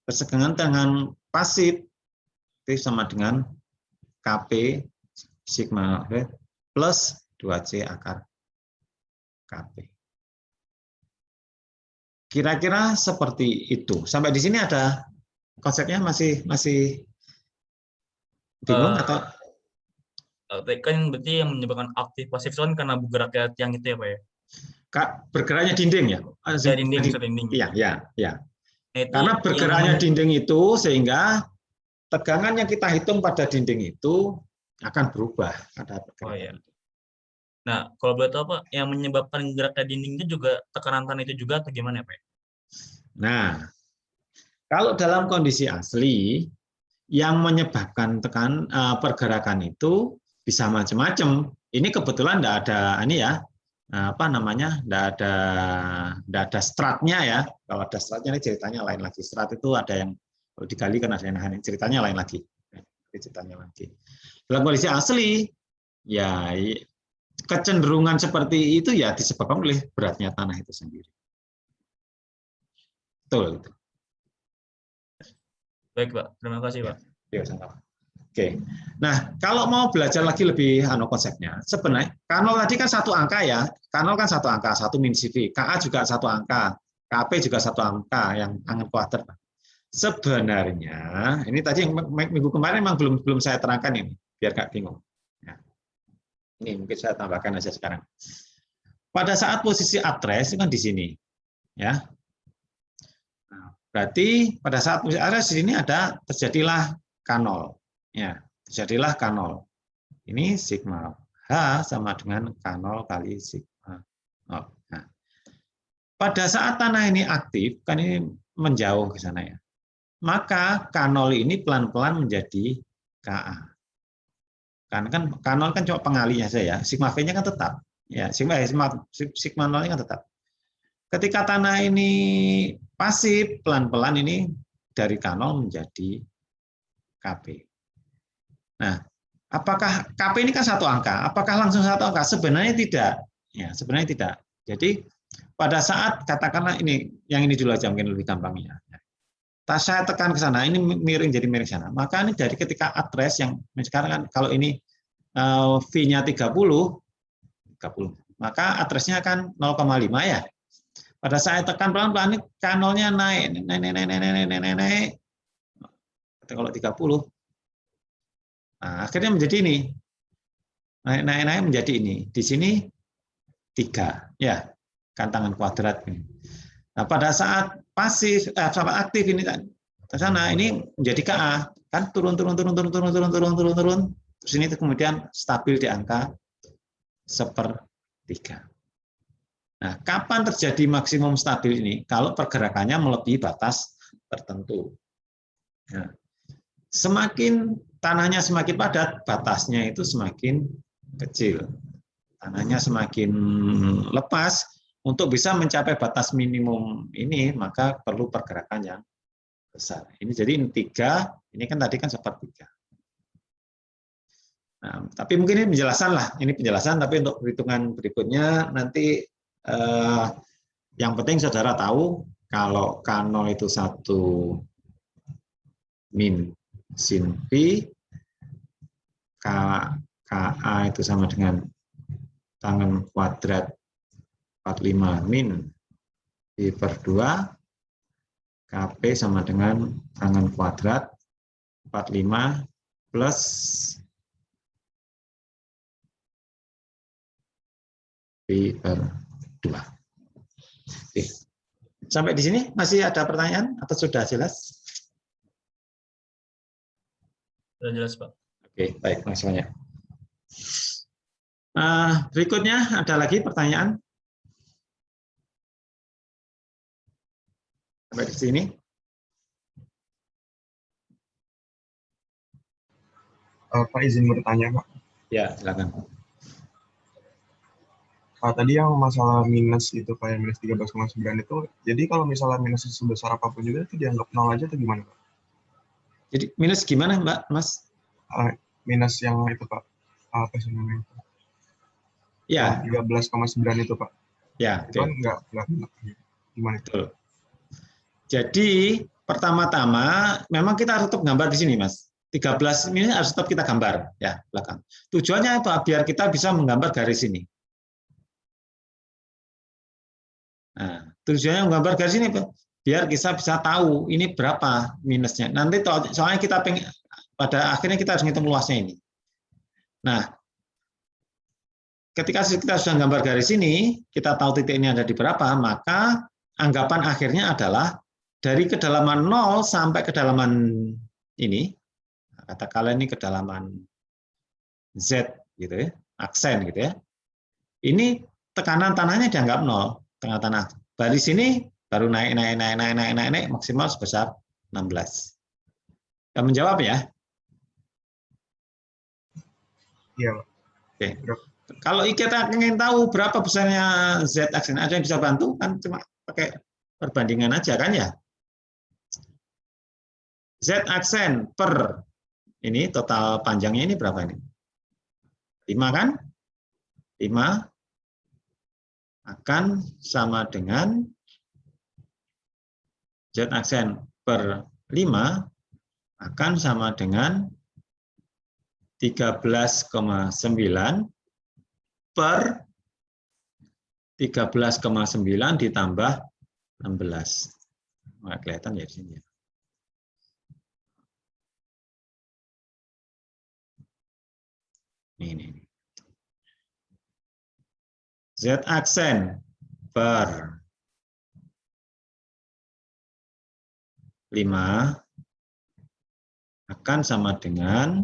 Tegangan tanah pasif itu sama dengan Kp sigma V plus 2C akar Kp. Kira-kira seperti itu. Sampai di sini ada konsepnya masih bingung atau? Kan berarti yang menyebabkan aktif pasif itu kan karena bergeraknya tiang itu ya Pak ya? Bergeraknya dinding ya? Ya dinding, dinding. Iya. Nah, itu Karena bergeraknya dinding itu sehingga tegangan yang kita hitung pada dinding itu akan berubah. Ada pergerakan. Oh, iya. Nah, kalau boleh tahu Pak, yang menyebabkan geraknya dinding itu juga tekanan tanah itu juga atau gimana Pak? Nah, kalau dalam kondisi asli, yang menyebabkan pergerakan itu bisa macam-macam. Ini kebetulan tidak ada ini ya, apa namanya, tidak ada stratnya ya. Kalau ada stratnya ini ceritanya lain lagi. Strat itu ada yang kalau digali kan ada yang ceritanya lain lagi. Ceritanya lagi. Dalam kondisi asli, ya kecenderungan seperti itu ya disebabkan oleh beratnya tanah itu sendiri. Betul. Baik, Pak. Terima kasih, Pak. Ya, sama. Oke. Nah, kalau mau belajar lagi lebih konsepnya, sebenarnya kanol tadi kan satu angka ya. Kanol kan satu angka, 1 min CV. KA juga satu angka. KP juga satu angka yang angan kuadrat. Sebenarnya, ini tadi yang minggu kemarin memang belum saya terangkan ini, biar nggak bingung. Ya. Ini mungkin saya tambahkan aja sekarang. Pada saat posisi atres itu kan di sini, ya. Nah, berarti pada saat posisi atres di sini ada terjadilah kanol, ya, terjadilah kanol. Ini sigma H sama dengan kanol kali sigma 0. Nah, pada saat tanah ini aktif, kan ini menjauh ke sana ya. Maka kanol ini pelan-pelan menjadi Ka. Karena kan kanol kan cuma pengalinya saja, sigma V-nya kan tetap. Ya, sigma 0-nya kan tetap. Ketika tanah ini pasif, pelan-pelan ini dari kanol menjadi Kp. Nah, apakah Kp ini kan satu angka? Apakah langsung satu angka? Sebenarnya tidak. Ya, sebenarnya tidak. Jadi pada saat katakanlah ini, yang ini dulu aja mungkin lebih gampangnya. Saya tekan ke sana, ini miring jadi miring sana. Maka ini dari ketika address yang sekarang kan kalau ini V-nya 30, maka address-nya kan 0,5 ya. Pada saat tekan pelan-pelan ini kanolnya naik. Kalau 30. Nah, akhirnya menjadi ini. Naik menjadi ini. Di sini 3 ya. Kan tangan kuadrat ini. Nah, pada saat pasif saat aktif ini kan ke sana ini menjadi KA kan turun terus ini kemudian stabil di angka 1/3. Nah, kapan terjadi maksimum stabil ini? Kalau pergerakannya melebihi batas tertentu. Nah, semakin tanahnya semakin padat, batasnya itu semakin kecil. Tanahnya semakin lepas. Untuk bisa mencapai batas minimum ini, maka perlu pergerakan yang besar. Ini jadi 3, ini kan tadi kan 1/3. Nah, tapi mungkin ini penjelasan lah, ini penjelasan, tapi untuk perhitungan berikutnya nanti yang penting saudara tahu kalau K0 itu 1 min sin P, KA itu sama dengan tangan kuadrat 45 min P/2, Kp sama dengan tangan kuadrat 45 plus P/2. Oke. Sampai di sini masih ada pertanyaan atau sudah jelas? Sudah jelas, Pak. Oke, baik, makasih banyak. Berikutnya ada lagi pertanyaan? Sampai di sini. Pak izin bertanya, Pak. Ya, silakan. Tadi yang masalah minus itu Pak, yang minus 13,9 itu, jadi kalau misalnya minus sebesar apapun juga itu dianggap 0 aja atau gimana, Pak? Jadi minus gimana, Mbak, Mas? Minus yang itu, Pak. Apa sih namanya? Ya. 13,9 itu, Pak. Ya, itu kan enggak gimana itu? Betul. Jadi pertama-tama memang kita harus tetap gambar di sini, Mas. 13 ini harus tetap kita gambar ya belakang. Tujuannya apa? Biar kita bisa menggambar garis ini. Nah, tujuannya menggambar garis ini Pak, biar kita bisa tahu ini berapa minusnya. Nanti soalnya kita pada akhirnya kita harus ngitung luasnya ini. Nah, ketika kita sudah gambar garis ini, kita tahu titik ini ada di berapa, maka anggapan akhirnya adalah dari kedalaman 0 sampai kedalaman ini, katakanlah ini kedalaman Z gitu ya, aksen gitu ya. Ini tekanan tanahnya dianggap 0, tengah tanah. Dari sini baru naik maksimal sebesar 16. Kamu menjawab ya? Iya, Pak. Oke. Kalau kita ingin tahu berapa besarnya Z aksen, ada yang bisa bantu? Kan cuma pakai perbandingan aja kan ya? Z aksen per ini total panjangnya ini berapa ini? 5 kan? 5 akan sama dengan Z aksen per 5 akan sama dengan 13,9 per 13,9 ditambah 16. Nggak kelihatan ya di sini. Ini. Z aksen per 5 akan sama dengan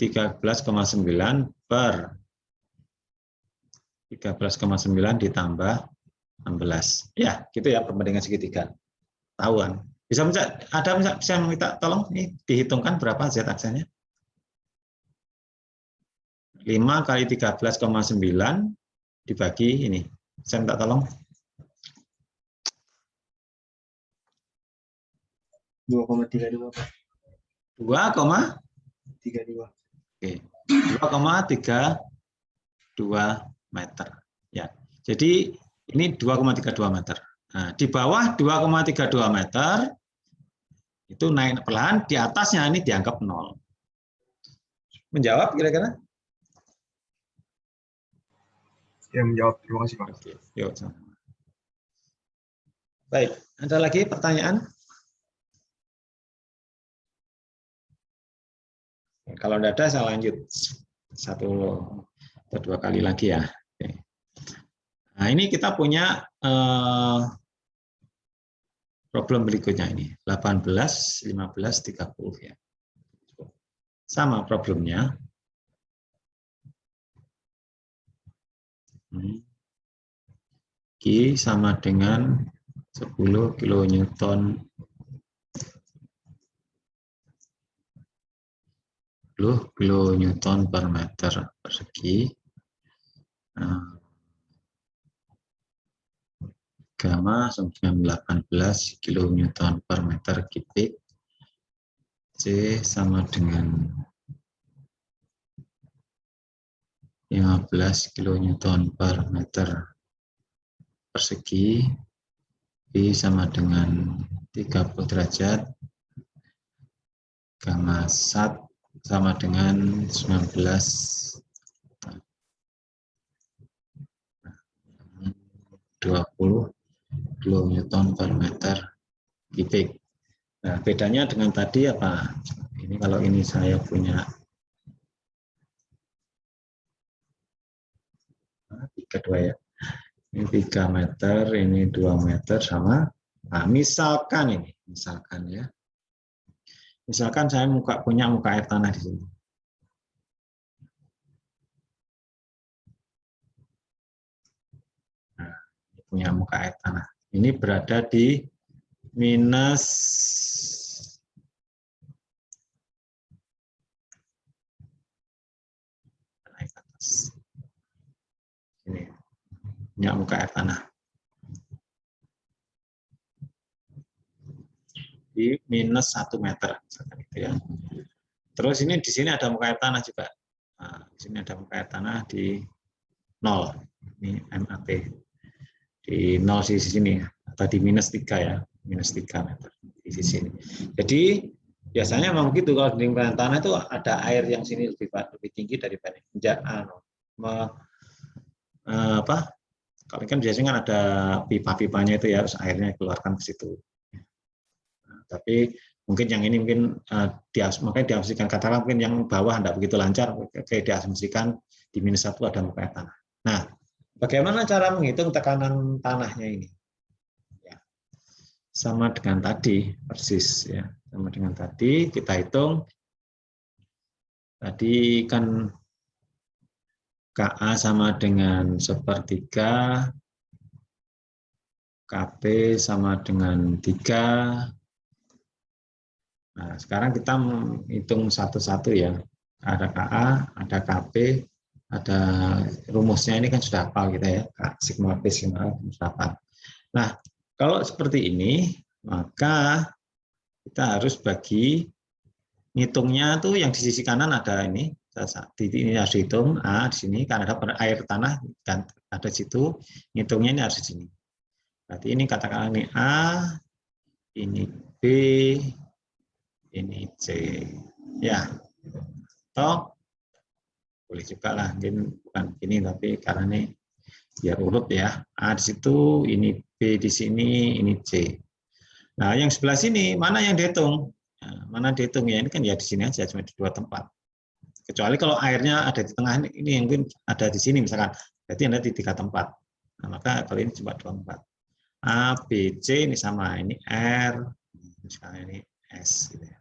13,9 per 13,9 ditambah 16. Ya, gitu ya perbandingan segitiga. Tahuan. Bisa minta tolong ini dihitungkan berapa Z aksennya? 5 kali 13,9 dibagi ini. Saya minta tolong. 2,32. 2,32. Oke. 2,32 meter. Ya. Jadi ini 2,32 meter. Nah, di bawah 2,32 meter itu naik pelan, di atasnya ini dianggap 0. Menjawab kira-kira? Ya, menjawab. Terima kasih, Pak. Oke, yuk. Baik, ada lagi pertanyaan? Kalau tidak ada, saya lanjut 1 atau 2 kali lagi ya. Oke. Nah, ini kita punya problem berikutnya ini, 18, 15, 30 ya. Sama problemnya. Q sama dengan 10 kilonewton 10 kilonewton per meter persegi. Gamma sama dengan 18 kilonewton per meter kubik. C sama dengan 15 kilonewton per meter persegi. B sama dengan 30 derajat. Gamma sat sama dengan 19 20 kilonewton per meter kubik. Nah, bedanya dengan tadi apa? Ini kalau ini saya punya 32 ya. Ini 3 meter, ini 2 meter sama. Nah, misalkan ini, misalkan ya. Misalkan saya punya muka air tanah di sini. Nah, punya muka air tanah. Ini berada di minus ini punya muka air tanah di minus 1 meter, misalkan gitu ya. Terus ini di sini ada muka air tanah juga. Nah, di sini ada muka air tanah di 0. Ini MAP di 0 sisi sini atau di minus 3 ya, minus 3 meter di sisi ini. Jadi biasanya memang begitu, kalau di muka air tanah itu ada air yang sini lebih tinggi daripada kalau kan biasanya kan ada pipa-pipanya itu ya, harus airnya dikeluarkan ke situ. Nah, tapi mungkin yang ini mungkin makanya diasumsikan, katakan mungkin yang bawah tidak begitu lancar, kayak diasumsikan di minus 1 ada muka air tanah. Nah, bagaimana cara menghitung tekanan tanahnya ini? Ya, sama dengan tadi, persis ya, sama dengan tadi kita hitung. Tadi kan KA sama dengan 1/3, KP sama dengan 3, Nah, sekarang kita menghitung satu-satu ya. Ada KA, ada KP, ada rumusnya ini kan sudah hafal kita ya. Sigma P, sigma A sudah hafal. Nah, kalau seperti ini, maka kita harus bagi ngitungnya tuh yang di sisi kanan ada ini. Ini harus dihitung A di sini karena ada air tanah dan ada di situ. Ngitungnya ini harus di sini. Berarti ini katakanlah ini A, ini B, ini C. Ya. Atau boleh juga lah, mungkin bukan ini tapi karena ini biar urut ya. A di situ, ini B di sini, ini C. Nah, yang sebelah sini mana yang dihitung? Nah, mana dihitung ya? Ini kan ya di sini aja, cuma di 2 tempat. Kecuali kalau airnya ada di tengah, ini yang mungkin ada di sini misalkan, berarti ada di 3 tempat. Nah, maka kalau ini cuma 2 tempat. A, B, C ini sama, ini R, misalnya ini S. Gitu ya.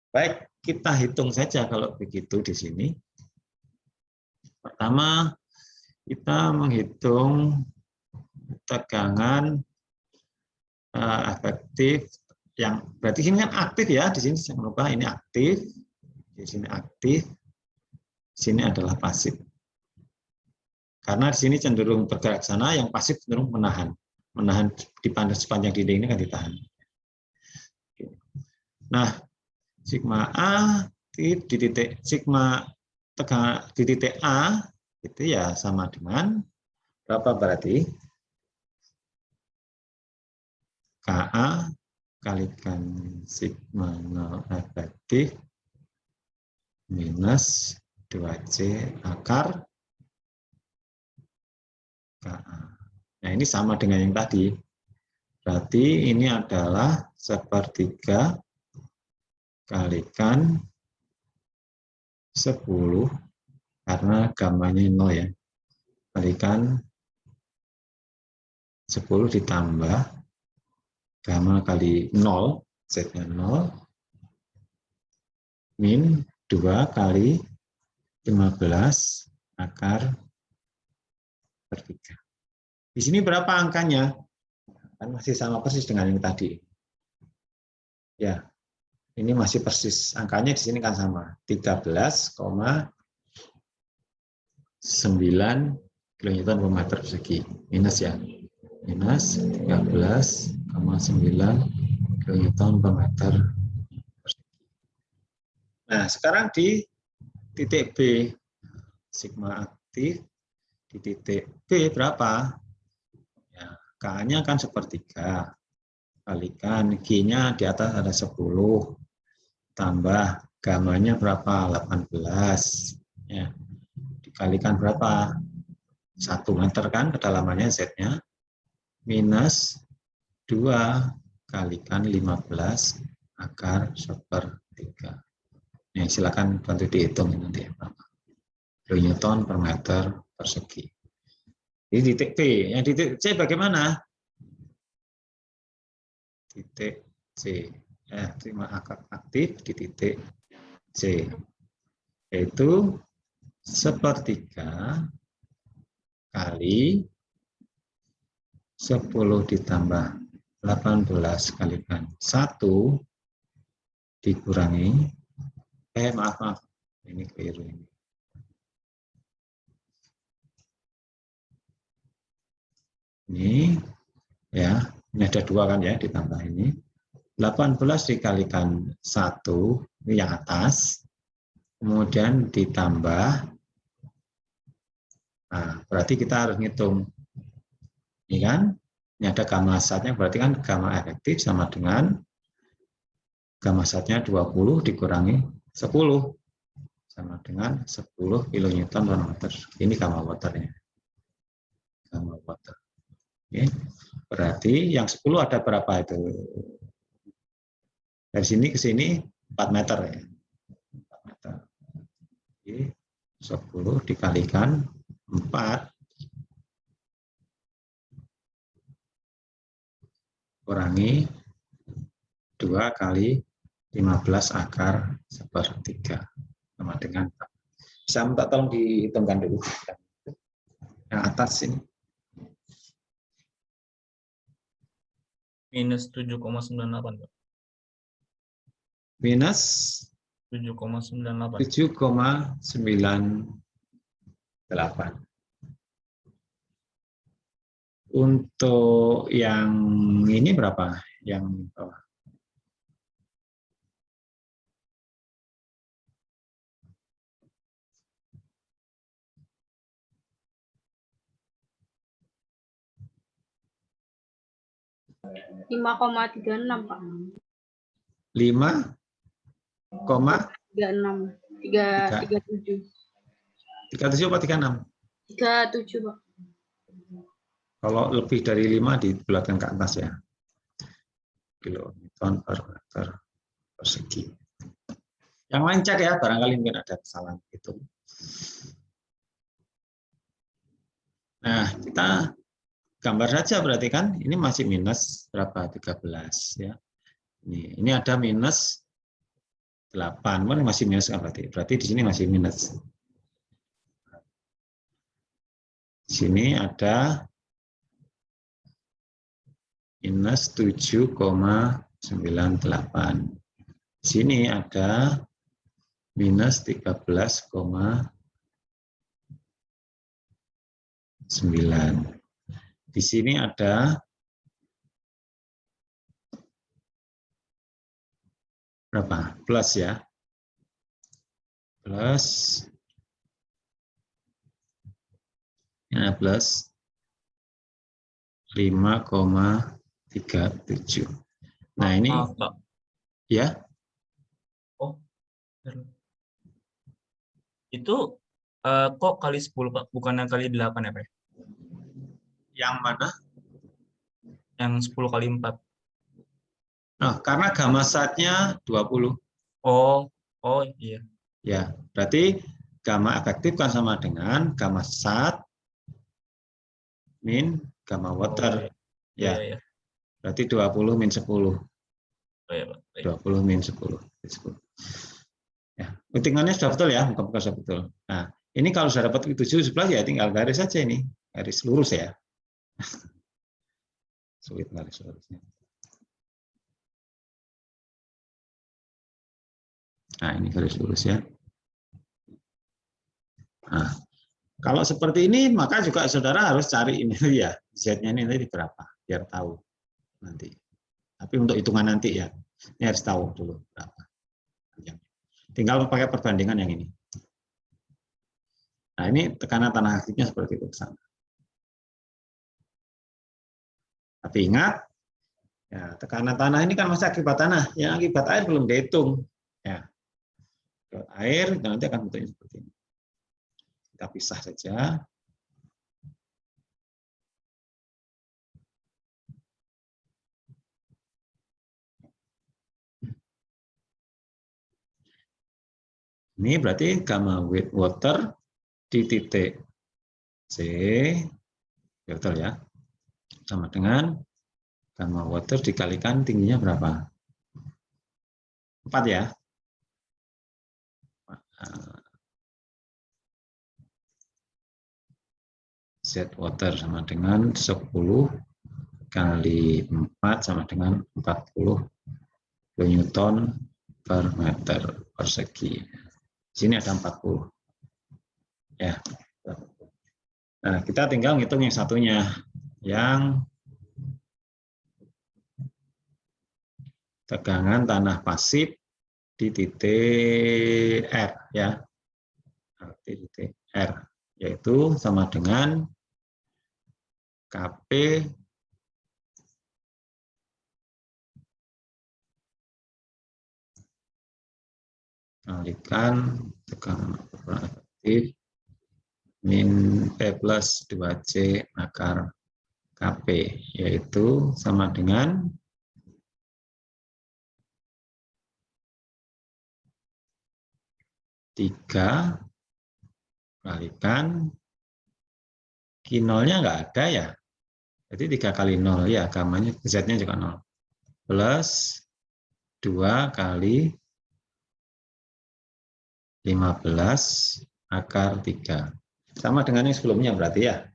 Baik, kita hitung saja kalau begitu di sini. Pertama, kita menghitung tegangan efektif yang berarti ini kan aktif ya di sini, jangan lupa ini aktif, di sini aktif, di sini adalah pasif. Karena di sini cenderung bergerak sana, yang pasif cenderung menahan di sepanjang dinding ini kan ditahan. Nah, sigma A di titik sigma tegangan di titik A itu ya sama dengan berapa berarti? KA kalikan sigma 0 efektif minus 2C akar KA. Nah, ini sama dengan yang tadi. Berarti ini adalah 1/3 kalikan 10 karena gamanya 0 ya. Kalikan 10 ditambah gamma kali 0, Z-nya 0, min 2 kali 15 akar per 3. Di sini berapa angkanya? Kan masih sama persis dengan yang tadi. Ya, ini masih persis. Angkanya di sini kan sama. 13,9 kN per meter persegi. Minus ya. Minus 13,9 kN per meter persegi. Nah, sekarang di titik B, sigma aktif di titik B berapa? Ya, K-nya kan 1/3. Kalikan G-nya di atas ada 10. Tambah gamanya berapa? 18. Ya. Dikalikan berapa? 1 meter kan kedalamannya Z-nya. Minus 2 kalikan 15 akar 1/3. Ya, silakan bantu dihitung nanti ya, Pak. Kilonewton per meter persegi. Di titik B, yang di titik C bagaimana? Titik C, terima aktif di titik C, yaitu 1/3 kali 10 ditambah 18 kalikan 1 dikurangi, maaf, ini keliru ini. Ini ya, ini ada 2 kan ya, ditambah ini 18 dikalikan 1 ini yang atas, kemudian ditambah, nah berarti kita harus ngitung ini kan, ini ada gamma satnya, berarti kan gamma efektif sama dengan gamma satnya 20 dikurangi 10 sama dengan 10 kN per meter. Ini gamma waternya, gamma water. Oke. Berarti yang 10 ada berapa itu? Dari sini ke sini 4 meter ya. 4 meter. Oke. 10 dikalikan 4 kurangi 2 kali 15 akar 1/3 sama dengan, bisa minta tolong dihitungkan dulu yang atas ini. Minus 7,98, Pak. minus 7,98. 7,98. Untuk yang ini berapa? Yang bawah. Lima 5,36 Pak. 5,37 36. 37. apa 36? 37 Pak. Kalau lebih dari 5 dibulatkan ke atas ya. Kilonewton per meter persegi. Yang lain cek ya, barangkali mungkin ada kesalahan itu. Nah, kita gambar saja berarti kan ini masih minus berapa? 13 ya. Ini ada minus 8, masih minus kan berarti. Berarti di sini masih minus. Di sini ada minus 7,98. Di sini ada minus 13,9. Di sini ada berapa? Plus ya. Plus. Ini plus 5,37. Nah, ini Maaf, Pak. ya. Oh. Itu kok kali 10, Pak? Bukannya kali 8 ya, Pak? Yang mana? Yang 10 kali 4. Nah, karena gamma satnya 20. Oh, iya. Ya, berarti gamma efektif kan sama dengan gamma sat min gamma water. Ya, Iya. berarti 20 min 10. Oh, iya, Pak. Baik. 20 min 10. Ya, hitungannya sudah betul ya, bukan sudah betul. Nah, ini kalau sudah dapat 7,11 ya tinggal garis saja ini, garis lurus ya. Sulit garis lurusnya. Nah, ini garis lurus ya. Nah, kalau seperti ini maka juga saudara harus cari ini ya, Z-nya ini nanti berapa, biar tahu nanti. Tapi untuk hitungan nanti ya, ini harus tahu dulu berapa. Tinggal pakai perbandingan yang ini. Nah, ini tekanan tanah aktifnya seperti itu kesana. Tapi ingat, ya, tekanan tanah ini kan masih akibat tanah, yang akibat air belum dihitung. Ya, air nanti akan bentuknya seperti ini. Kita pisah saja. Ini berarti gamma weight water di titik C, betul ya, sama dengan gamma water dikalikan tingginya berapa? 4 ya. Z water sama dengan 10 kali 4 sama dengan 40 kilonewton per meter persegi. Di sini ada 40. Ya. Nah, kita tinggal ngitung yang satunya, yang tegangan tanah pasif di titik R ya. Di titik R, yaitu sama dengan KP kalikan tekanan efektif min P plus 2C akar KP, yaitu sama dengan tiga kalikan Q0-nya nggak ada ya, jadi 3 kali 0 ya, gamanya Z-nya juga 0 plus 2 kali 15 akar 3 sama dengan yang sebelumnya berarti ya.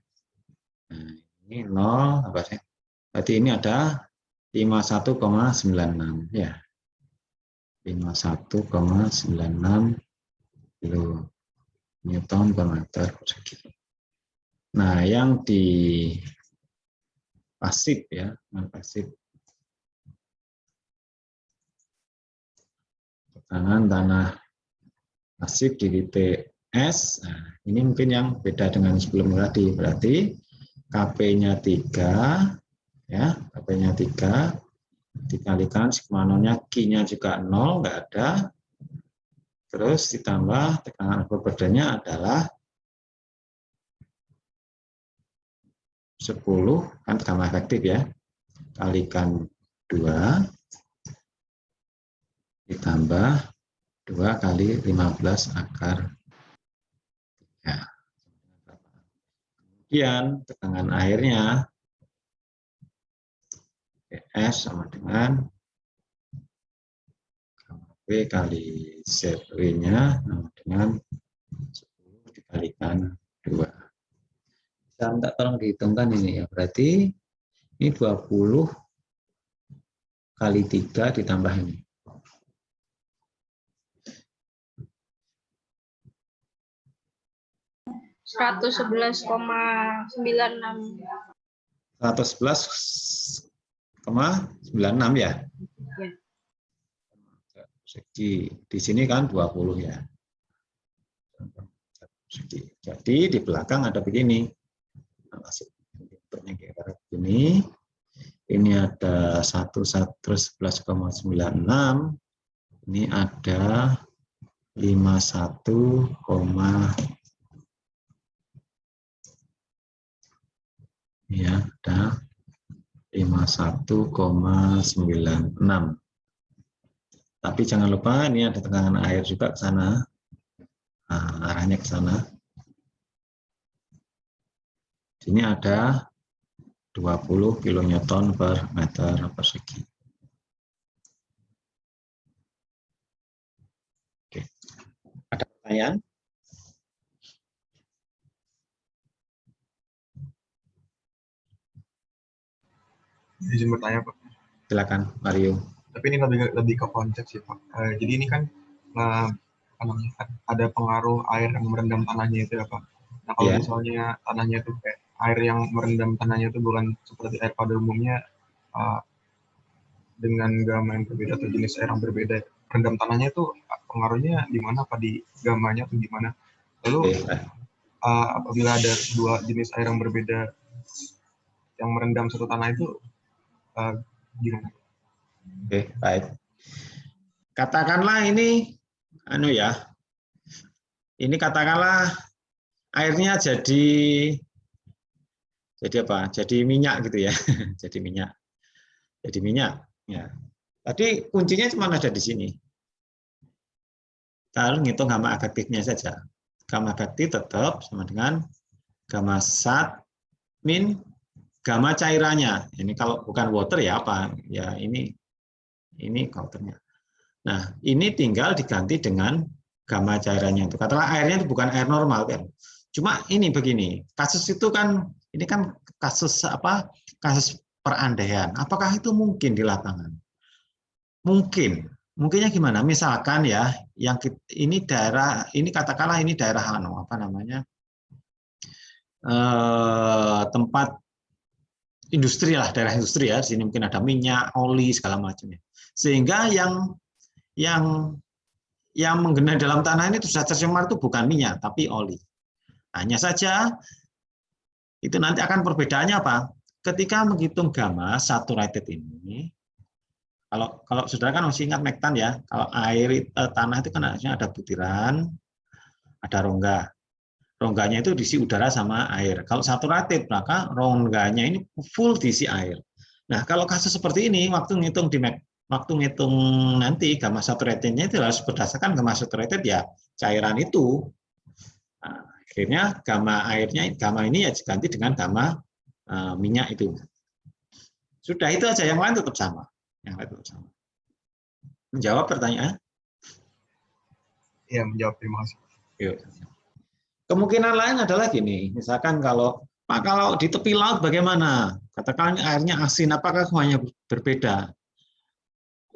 Nah, ini 0 apa sih? Berarti ini ada 51,96 ya. 51,96 kilonewton per meter persegi. Nah, yang di pasif ya, non pasif, tekanan tanah pasif di titik S. Nah, ini mungkin yang beda dengan sebelum tadi. Berarti KP-nya 3 ya, KP-nya 3 dikalikan sigma nolnya, Q-nya juga 0, enggak ada. Terus ditambah tekanan bobotnya adalah 10, kan gamma efektif ya, kalikan 2 ditambah 2 kali 15 akar 3. Kemudian tekanan airnya PS sama dengan V kali ZW-nya sama dengan 10 dikalikan 2. Bisa minta tolong dihitungkan ini ya, berarti ini 20 kali 3 ditambah ini. 111,96. 111,96 ya. Segi di sini kan 20 ya. Jadi di belakang ada begini. Bentuknya kayak begini. Ini ada 111,96. Ini ada 51, ya, ada 51,96. Tapi jangan lupa ini ada tekanan air juga ke sana. Nah, arahnya ke sana. Sini ada 20 kilonewton per meter persegi. Oke. Ada pertanyaan? Izin bertanya, Pak. Silakan, Mario. Tapi ini lebih ke konsep sih, Pak. Jadi ini kan ada pengaruh air yang merendam tanahnya itu ya, Pak. Nah, kalau misalnya tanahnya itu kayak air yang merendam tanahnya itu bukan seperti air pada umumnya, dengan gamma yang berbeda atau jenis air yang berbeda, merendam tanahnya itu pengaruhnya di mana, Pak? Di gammanya atau gimana? Lalu apabila ada dua jenis air yang berbeda yang merendam satu tanah itu gimana? Oke, baik. Katakanlah ini ini katakanlah airnya jadi apa? Jadi minyak gitu ya. Jadi minyak ya. Tadi kuncinya cuma ada di sini. Kita ngitung gamma efektifnya saja. Gamma efektif tetap sama dengan gamma sat min gamma cairannya. Ini kalau bukan water ya apa? Ya ini counternya. Nah, ini tinggal diganti dengan gamma cairannya itu. Katakanlah airnya itu bukan air normal kan. Cuma ini begini, kasus itu kan ini kan kasus apa? Kasus perandaian. Apakah itu mungkin di lapangan? Mungkin. Mungkinnya gimana? Misalkan ya, yang ini daerah ini katakanlah ini daerah tempat industri lah, daerah industri ya. Di sini mungkin ada minyak, oli segala macamnya. Sehingga yang menggenang dalam tanah ini sudah tercemar itu bukan minyak tapi oli. Hanya saja itu nanti akan perbedaannya apa? Ketika menghitung gamma saturated ini, kalau saudara kan masih ingat mektan ya, kalau air tanah itu kan ada butiran, ada rongga. Rongganya itu diisi udara sama air. Kalau saturated maka rongganya ini full diisi air. Nah, kalau kasus seperti ini waktu ngitung nanti gamma saturated-nya itu harus berdasarkan gamma saturated ya cairan itu. Nah, akhirnya gamma ini ya diganti dengan gamma minyak itu. Sudah itu aja, yang lain tetap sama. Menjawab pertanyaan? Iya, menjawab, terima kasih. Yuk. Kemungkinan lain adalah gini, misalkan kalau di tepi laut bagaimana? Katakan airnya asin, apakah semuanya berbeda?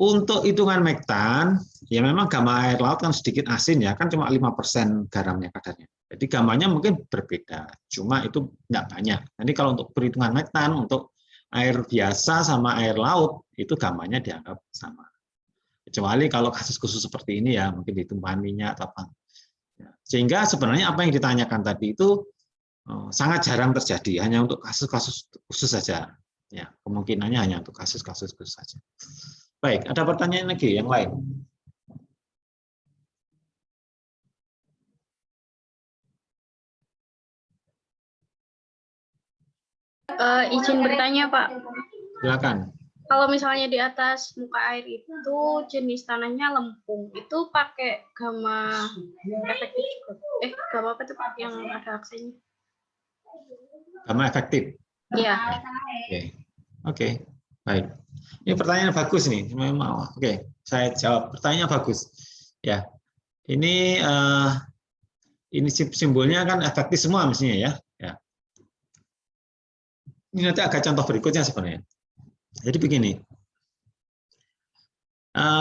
Untuk hitungan mektan, ya memang gamma air laut kan sedikit asin ya, kan cuma 5% garamnya kadarnya. Jadi gammanya mungkin berbeda, cuma itu nggak banyak. Jadi kalau untuk perhitungan mektan, untuk air biasa sama air laut, itu gammanya dianggap sama. Kecuali kalau kasus khusus seperti ini ya, mungkin ditumpahan minyak atau apa. Sehingga sebenarnya apa yang ditanyakan tadi itu sangat jarang terjadi, hanya untuk kasus-kasus khusus saja. Ya, kemungkinannya hanya untuk kasus-kasus khusus saja. Baik, ada pertanyaan lagi yang lain? Izin bertanya, Pak. Silakan. Kalau misalnya di atas muka air itu jenis tanahnya lempung, itu pakai gamma efektif juga? Gamma apa tuh Pak yang ada aksennya? Gamma efektif. Iya. Oke. Baik. Ini pertanyaan bagus nih. Oke, saya jawab. Pertanyaan bagus. Ya, ini simbolnya kan efektif semua mestinya ya. Ya. Ini nanti agak contoh berikutnya sebenarnya. Jadi begini.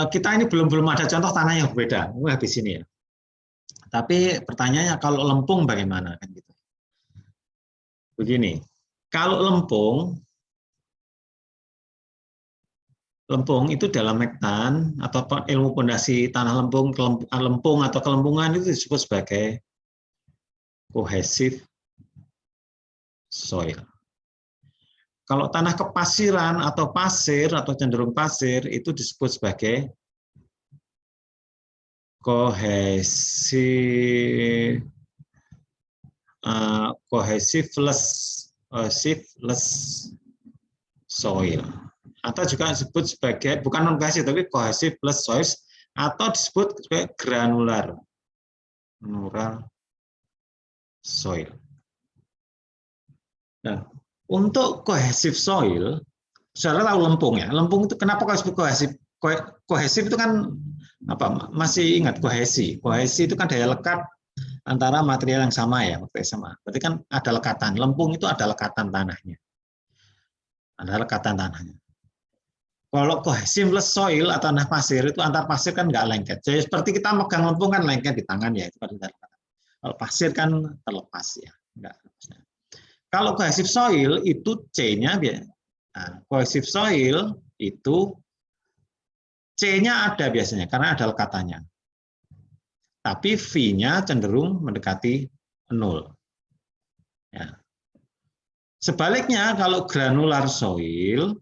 Kita ini belum ada contoh tanah yang berbeda. Habis ini ya. Tapi pertanyaannya kalau lempung bagaimana kan gitu. Begini. Kalau lempung itu dalam mektan atau ilmu pondasi tanah lempung atau kelempungan itu disebut sebagai cohesive soil. Kalau tanah kepasiran atau pasir atau cenderung pasir itu disebut sebagai cohesiveless soil. Atau juga disebut sebagai, bukan non-cohesive, tapi cohesive plus soils, atau disebut sebagai granular soil. Nah, untuk cohesive soil, saudara tahu lempung ya. Lempung itu kenapa kalau disebut cohesive? Cohesive itu kan apa? Masih ingat kohesi? Kohesi itu kan daya lekat antara material yang sama ya, sama. Berarti kan ada lekatan. Lempung itu ada lekatan tanahnya. Ada lekatan tanahnya. Kalau cohesiveless soil atau tanah pasir itu antar pasir kan nggak lengket. Jadi seperti kita megang lempung kan lengket di tangan ya itu. Kalau pasir kan terlepas ya. Enggak. Kalau cohesive soil itu C-nya cohesive soil itu C-nya ada biasanya karena ada lekatannya. Tapi V-nya cenderung mendekati 0. Ya. Sebaliknya kalau granular soil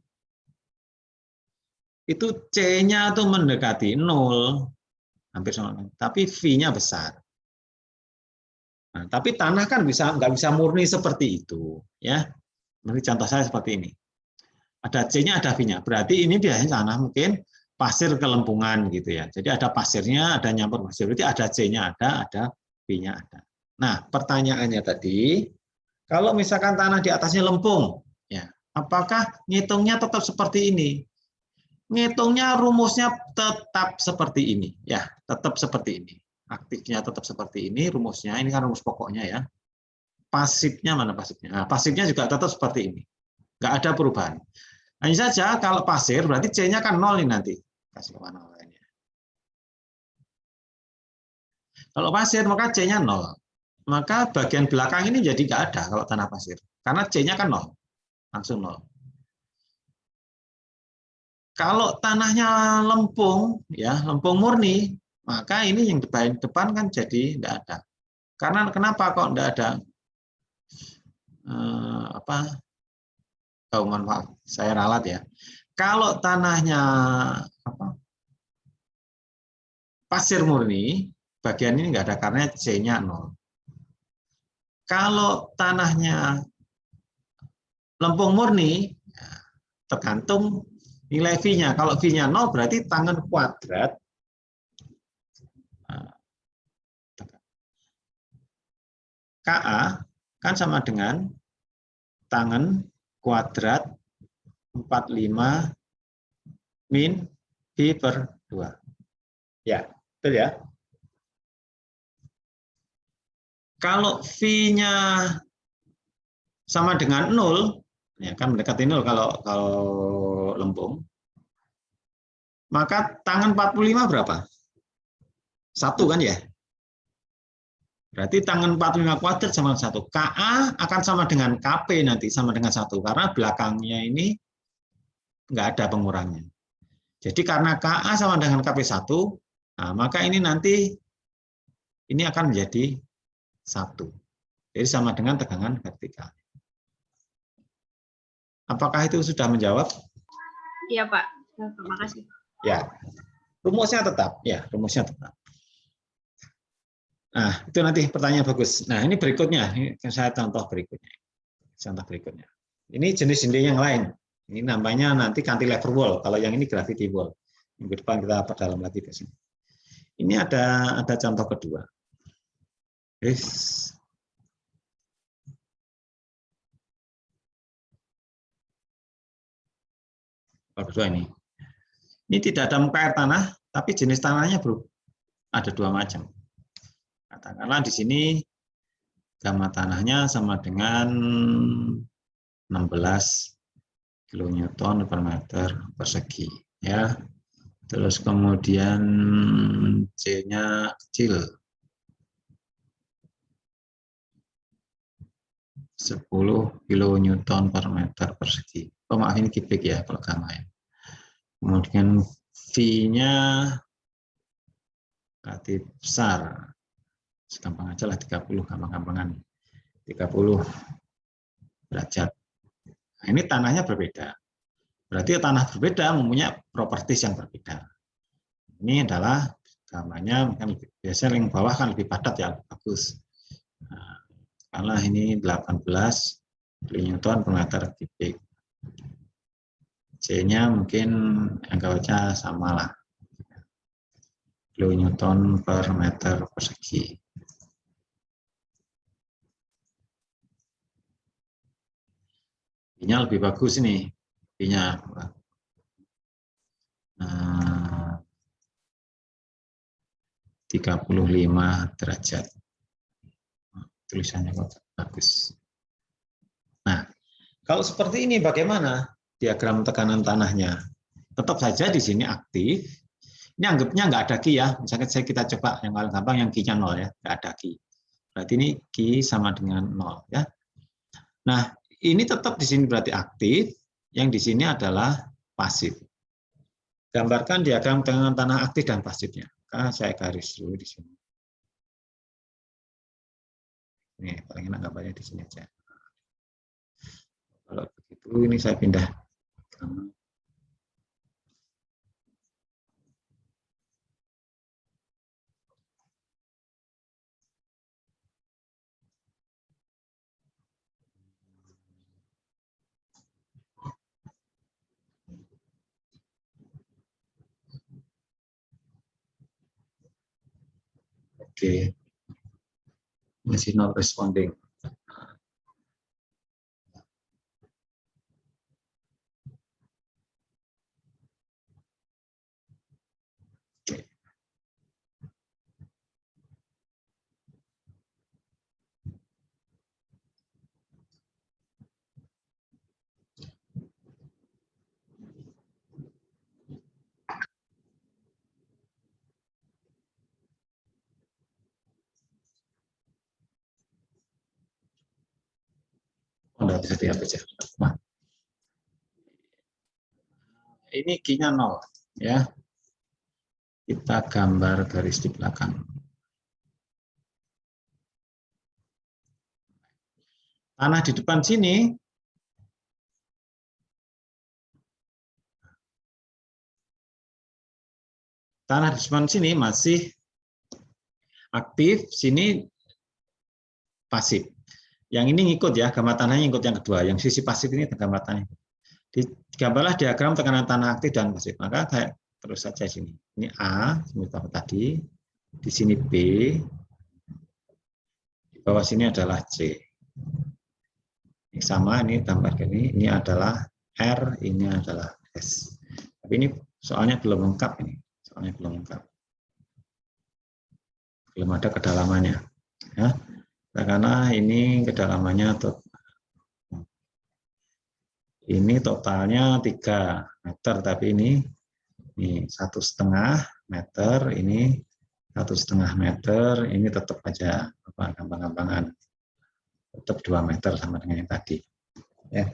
itu C-nya tuh mendekati 0, hampir sama, tapi V-nya besar. Nah, tapi tanah kan nggak bisa murni seperti itu, ya. Nanti contoh saya seperti ini. Ada C-nya, ada V-nya. Berarti ini biasanya tanah mungkin pasir kelempungan gitu ya. Jadi ada pasirnya, ada nyampur pasir. Berarti ada C-nya ada V-nya ada. Nah, pertanyaannya tadi, kalau misalkan tanah di atasnya lempung, ya, apakah ngitungnya tetap seperti ini? Ngitungnya rumusnya tetap seperti ini, ya, tetap seperti ini. Aktifnya tetap seperti ini, rumusnya ini kan rumus pokoknya ya. Pasifnya mana pasifnya? Nah, pasifnya juga tetap seperti ini, nggak ada perubahan. Hanya saja kalau pasir berarti C-nya kan 0 nih nanti. Kasih kemana lainnya? Kalau pasir maka C-nya 0. Maka bagian belakang ini jadi nggak ada kalau tanah pasir, karena C-nya kan 0, langsung 0. Kalau tanahnya lempung, ya lempung murni, maka ini yang depan kan jadi tidak ada. Karena kenapa kok tidak ada? Maaf, saya ralat ya. Kalau tanahnya pasir murni, bagian ini nggak ada karena C-nya 0. Kalau tanahnya lempung murni, tergantung nilai V-nya. Kalau V-nya 0 berarti tangan kuadrat KA kan sama dengan tangan kuadrat 45 min V per 2. Ya, betul ya. Kalau V-nya sama dengan 0, ya kan mendekati 0 kalau lempung. Maka tangan 45 berapa? 1 kan ya? Berarti tangan 45 kuadrat sama 1. KA akan sama dengan KP nanti, sama dengan 1. Karena belakangnya ini nggak ada pengurangnya. Jadi karena KA sama dengan KP1, nah maka ini nanti ini akan menjadi 1. Jadi sama dengan tegangan vertikal. Apakah itu sudah menjawab? Iya, Pak. Terima kasih. Ya, rumusnya tetap. Ya, rumusnya tetap. Nah, itu nanti pertanyaan bagus. Nah, ini berikutnya. Ini saya contoh berikutnya. Contoh berikutnya. Ini jenis dinding yang lain. Ini namanya nanti cantilever wall. Kalau yang ini gravity wall. Minggu depan kita perdalam lagi di sini. Ini ada contoh kedua. Kedua ini. Ini tidak ada muka air tanah, tapi jenis tanahnya bro, ada 2 macam. Katakanlah di sini gamma tanahnya sama dengan 16 kN per meter persegi, ya. Terus kemudian C-nya kecil, 10 kN per meter persegi. Oh maaf, ini kubik ya kalau gamma ya. Kemudian V-nya relatif besar. Gampang aja lah 30, gampang-gampangan. 30 derajat. Nah, ini tanahnya berbeda. Berarti tanah berbeda mempunyai properties yang berbeda. Ini adalah gambarnya, kan biasanya yang bawah kan lebih padat ya, bagus. Nah, karena ini 18 kN per meter kubik. C-nya mungkin anggapnya sama lah, kN per meter persegi. Ini lebih bagus ini, ini-nya 35 derajat. Tulisannya kok bagus. Nah, kalau seperti ini bagaimana diagram tekanan tanahnya? Tetap saja di sini aktif. Ini anggapnya nggak ada Q ya. Misalnya kita coba yang paling gampang yang Q-nya 0 ya, nggak ada Q. Berarti ini Q sama dengan 0 ya. Nah, ini tetap di sini berarti aktif, yang di sini adalah pasif. Gambarkan diagram tekanan tanah aktif dan pasifnya. Maka saya garis dulu di sini. Ini paling enak gambarnya di sini aja. Kalau begitu ini saya pindah. Oke. Masih not responding. Enggak bisa dihapus. Nah, ini Q-nya 0 ya. Kita gambar garis di belakang. Tanah di depan sini masih aktif, sini pasif. Yang ini ngikut ya, gambar tanahnya ngikut yang kedua. Yang sisi pasif ini gambar tanahnya. Digambarlah diagram tekanan tanah aktif dan pasif. Maka saya terus saja sini. Ini A, seperti tadi. Di sini B. Di bawah sini adalah C. Ini sama, ini tambah ini adalah R, ini adalah S. Tapi ini soalnya belum lengkap ini. Soalnya belum lengkap. Belum ada kedalamannya. Ya. Karena ini kedalamannya ini totalnya 3 meter, tapi ini Ini 1,5 meter, ini 1,5 meter, ini tetap aja gampang-gampangan. Tetap 2 meter sama dengan yang tadi. Ya.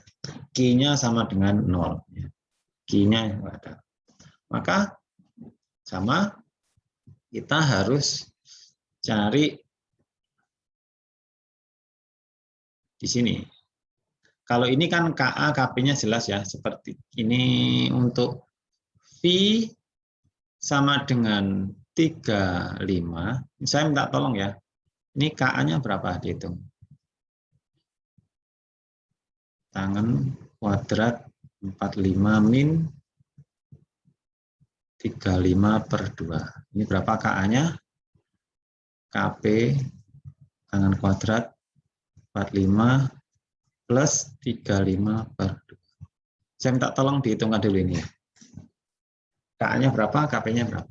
Q-nya sama dengan 0. Ya. Q-nya ada. Maka sama kita harus cari di sini. Kalau ini kan KA, KP-nya jelas ya, seperti ini. Untuk V sama dengan 35. Saya minta tolong ya. Ini KA-nya berapa dihitung? Tangan kuadrat 45 min 35/2. Ini berapa KA-nya? KP tangan kuadrat 45 plus 35/2. Saya minta tolong dihitungkan dulu ini ya. KA-nya berapa, KP-nya berapa?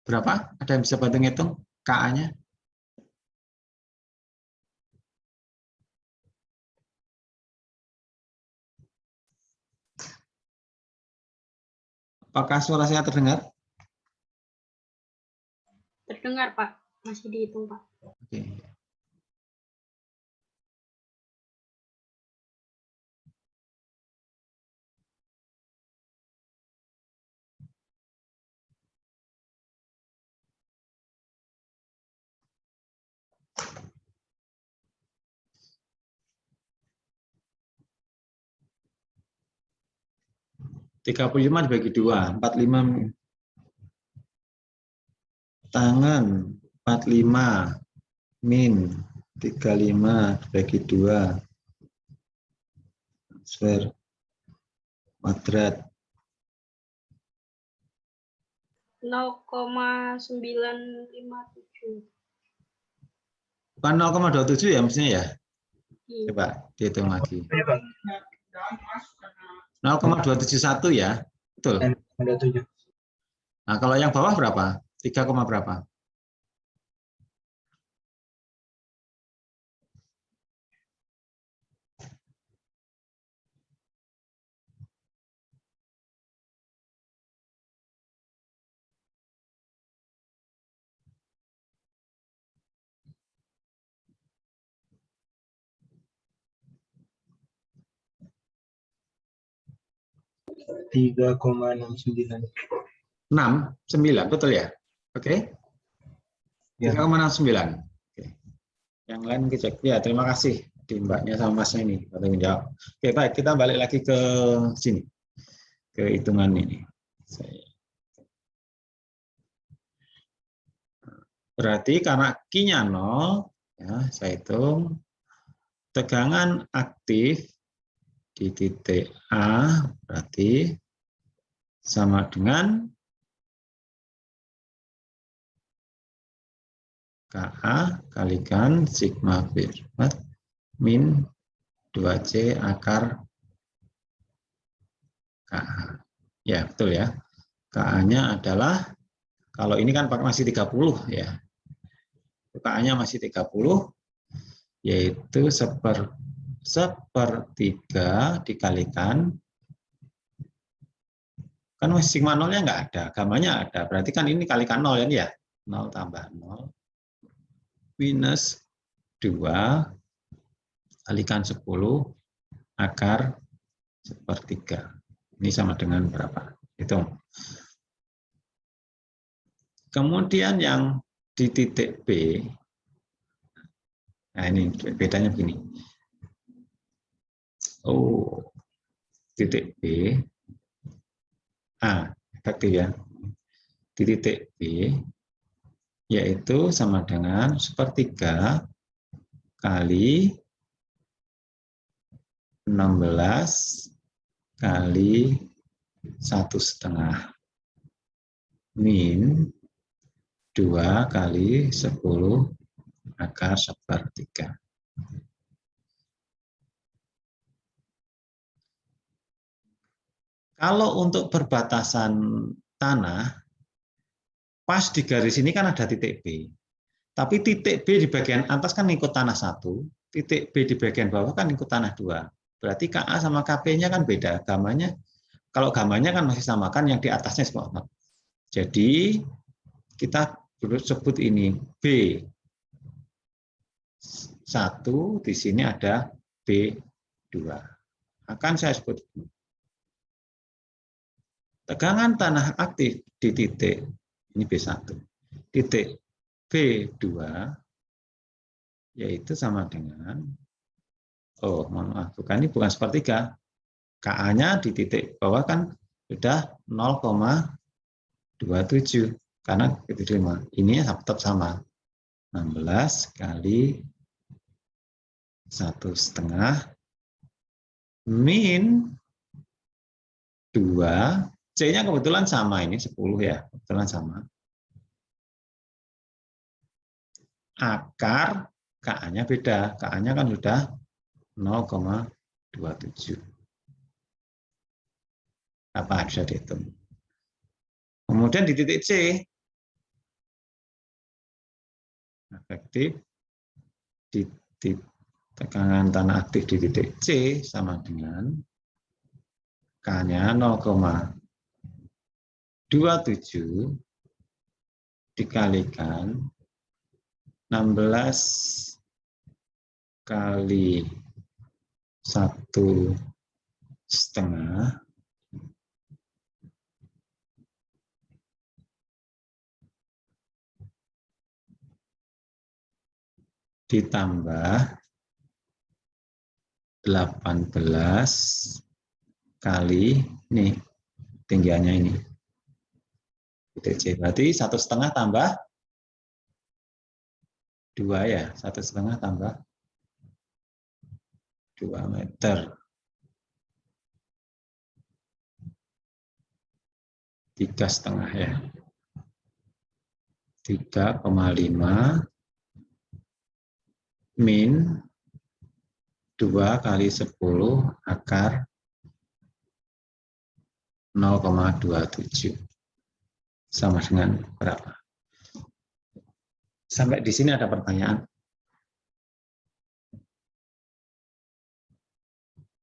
Berapa? Ada yang bisa bantu ngitung KA-nya? Apakah suara saya terdengar? Terdengar, Pak. Masih dihitung, Pak. Oke. (35) dibagi 2, 45 tangan 45 min 35 dibagi 2 square kuadrat 0,957. bukan 0,27 ya mestinya ya. Iya. Coba dihitung lagi. Iya, Pak. 0,271 ya. Betul. Ada 7. Nah, kalau yang bawah berapa? 3, berapa? Tiga 3,69. 69, betul ya? Oke. Ya. 3,69. Oke. Yang lain dicek. Ya, terima kasih di Mbaknya sama Masnya ini. Jawab. Oke, baik. Kita balik lagi ke sini. Ke hitungan ini. Berarti karena Q-nya 0, ya, saya hitung tegangan aktif di titik A berarti sama dengan KA kalikan sigma B min 2C akar KA. Ya, betul ya. KA-nya adalah, kalau ini kan masih 30 ya. KA-nya masih 30, yaitu sepertiga dikalikan, kan masih sigma 0-nya nggak ada, gamanya ada, berarti kan ini kalikan 0 ya, 0 tambah 0 minus 2 kalikan 10 akar sepertiga. Ini sama dengan berapa? Hitung. Kemudian yang di titik B, nah ini bedanya begini. Oh, titik B, efektif ya. Di titik B, yaitu sama dengan sepertiga kali 16 kali 1,5 min 2 kali 10 akar sepertiga. Kalau untuk perbatasan tanah, pas di garis ini kan ada titik B. Tapi titik B di bagian atas kan ikut tanah 1, titik B di bagian bawah kan ikut tanah 2. Berarti KA sama KP-nya kan beda. Gamanya, kalau gamanya kan masih sama, kan yang di atasnya semua. Jadi kita sebut ini B1, di sini ada B2. Akan saya sebut tegangan tanah aktif di titik ini B1, titik B2 yaitu sama dengan, oh mohon maaf, ini bukan sepertiga, KA-nya di titik bawah kan sudah 0,27 karena titik 5. Ini tetap sama, 16 kali 1,5 min 2, C-nya kebetulan sama, ini 10 ya, kebetulan sama. Akar KA-nya beda, KA-nya kan sudah 0,27. Apa bisa dihitung? Kemudian di titik C, efektif di tegangan tanah aktif di titik C sama dengan K-nya 0,27 dikalikan 16 kali 1,5 ditambah 18 kali nih tinggiannya ini titik C. Berarti 1,5 tambah 2 ya, 1,5 tambah 2 meter. 3,5 ya. 3,5 min 2 kali 10 akar 0,27 sama dengan berapa? Sampai di sini ada pertanyaan?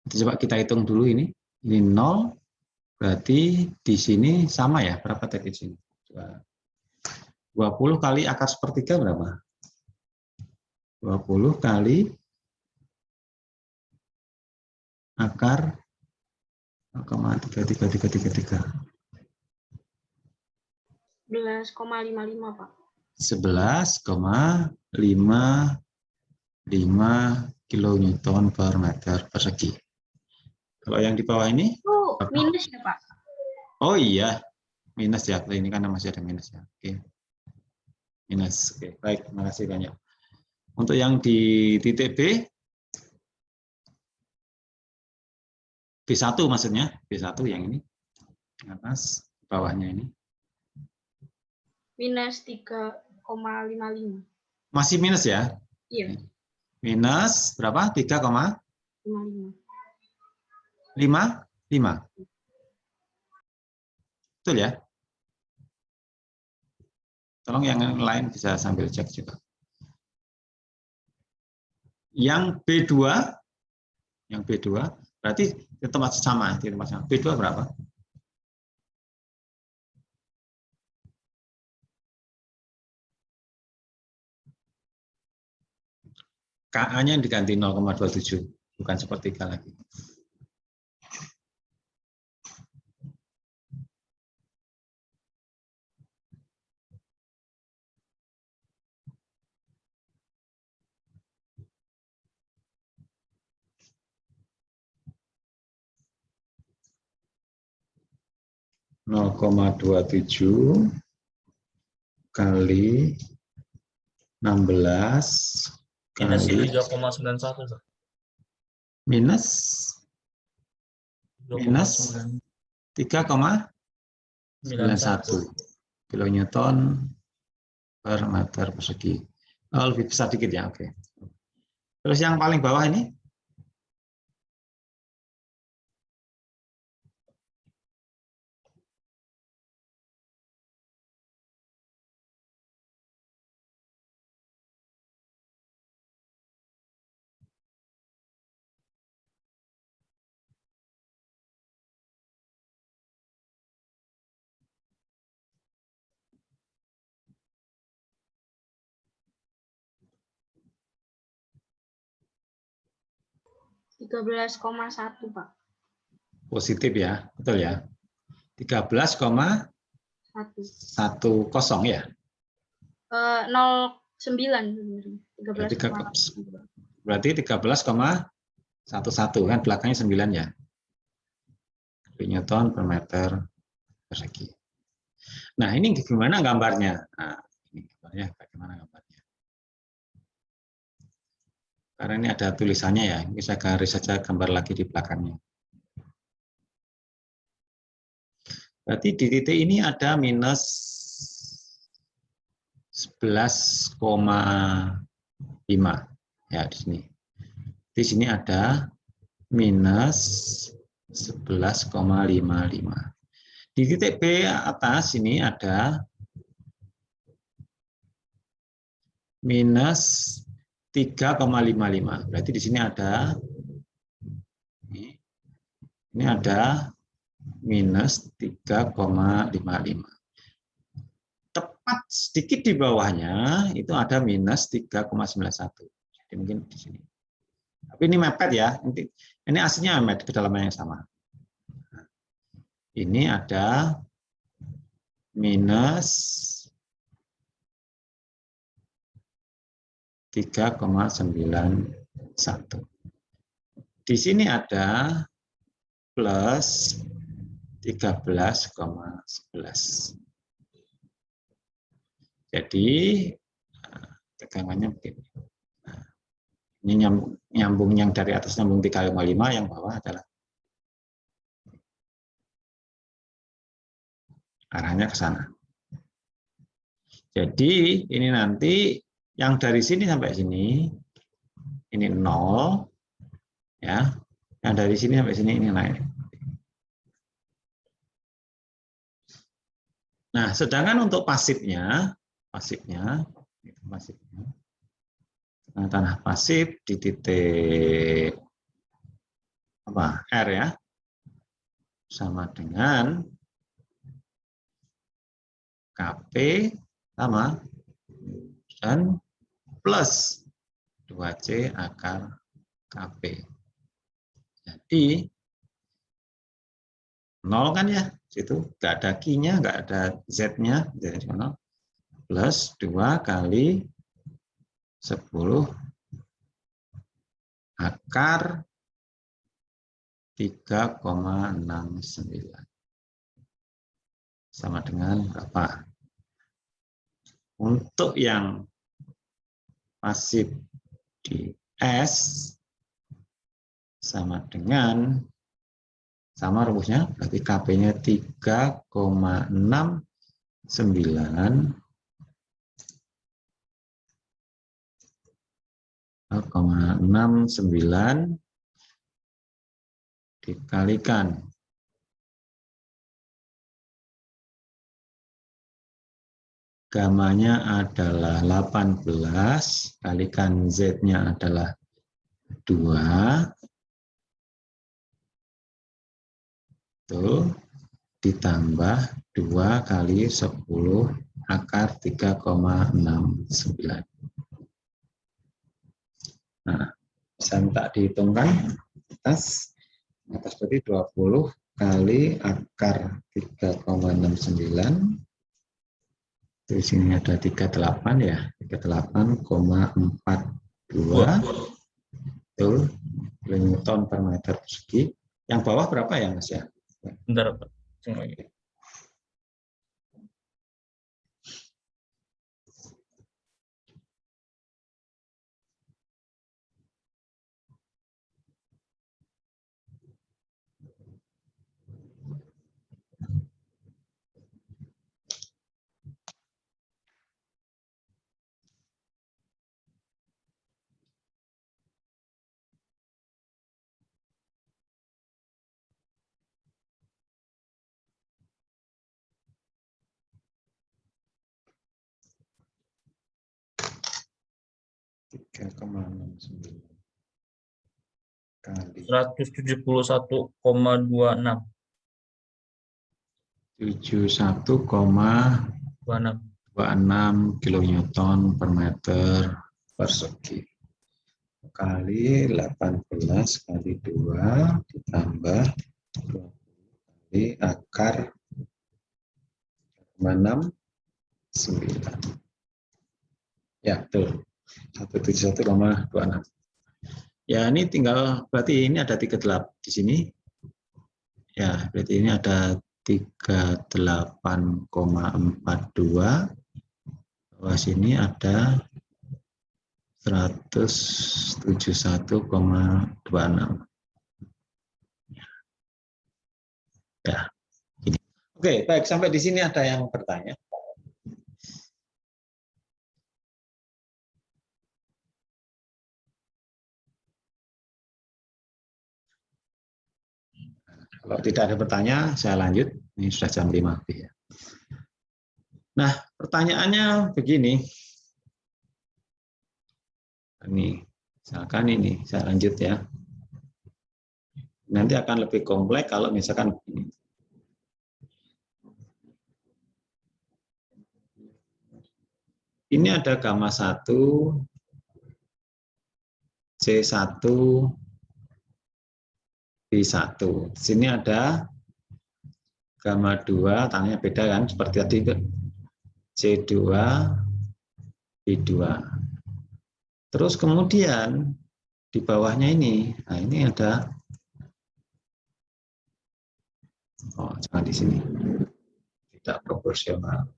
Coba kita hitung dulu ini. Ini 0, berarti di sini sama ya, berapa tadi di sini? 20 kali akar sepertiga berapa? 20 kali akar 0,33333. 11,55 Pak. 11,55 kilonewton per meter persegi. Kalau yang di bawah ini? Oh, minus ya Pak? Oh iya, minus ya. Ini kan masih ada minus ya. Oke. Minus. Oke, baik. Terima kasih banyak. Untuk yang di titik B, B1 maksudnya, B1 yang ini, atas, bawahnya ini. Minus 3,55. Masih minus ya? Iya. Minus berapa? 3,55. 5? Betul ya? Tolong yang lain bisa sambil cek juga. Yang B2, berarti di tempat sama. B2 berapa? KA-nya yang diganti 0,27, bukan sepertiga lagi. (0,27 kali 16 minus kali 3,91 minus 3,91 kilonewton per meter persegi. Oh, lebih besar dikit ya, oke. Terus yang paling bawah ini? 13,1 Pak. Positif ya, betul ya. 13,10 1. ya. 09 sebenarnya. Berarti 13,8. Berarti 13,11 kan belakangnya 9 ya. Newton per meter persegi. Nah, ini gimana gambarnya? Nah, ini gambarnya bagaimana gambarnya? Karena ini ada tulisannya ya, bisa garis saja gambar lagi di belakangnya. Berarti di titik ini ada minus 11,5 ya di sini. Di sini ada minus 11,55. Di titik B atas ini ada minus 3,55. Berarti di sini ada ini ada minus 3,55. Tepat sedikit di bawahnya itu ada minus 3,91. Jadi mungkin di sini. Tapi ini mepet ya. Ini aslinya mepet, kedalaman yang sama. Ini ada minus 3,91. Di sini ada plus 13,11. Jadi tegangannya begini. Ini nyambung yang dari atas nyambung 3,5, yang bawah adalah arahnya ke sana. Jadi ini nanti yang dari sini sampai sini ini 0 ya. Yang dari sini sampai sini ini naik. Nah, sedangkan untuk pasifnya tanah pasif di titik apa R ya, sama dengan KP sama dan plus 2C akar KP. Jadi 0 kan ya, situ nggak ada Q-nya, nggak ada Z-nya, jadi 0 plus 2 kali 10 akar 3,69 sama dengan berapa? Untuk yang pasif di S sama dengan rumusnya, berarti KP-nya 3,69 dikalikan gamanya adalah 18, kalikan Z-nya adalah 2, itu ditambah 2 kali 10 akar 3,69. Nah, bisa minta dihitungkan atas berarti 20 kali akar 3,69. Di sini ada 38 ya, 38,42 itu Newton per meter persegi. Yang bawah berapa ya Mas ya? Bentar Pak. Tunggu lagi. Kali 171,26. 71,26 kilonewton per meter persegi. kali 18 kali 2 ditambah 20 kali akar 69. Ya, betul. 171,26. Ya, ini tinggal berarti ini ada 38 di sini. Ya, berarti ini ada 38,42. Bawah sini ada 171,26. Ya. Gini. Oke, baik, sampai di sini ada yang bertanya? Kalau tidak ada pertanyaan, saya lanjut. Ini sudah jam 5 lebih ya. Nah, pertanyaannya begini. Ini, misalkan ini, saya lanjut ya. Nanti akan lebih kompleks kalau misalkan begini. Ini ada gamma 1, C1, B1. Di sini ada gamma 2, tangnya beda kan, seperti tadi C2, B2. Terus kemudian di bawahnya ini, nah ini ada, oh jangan di sini, tidak proporsional.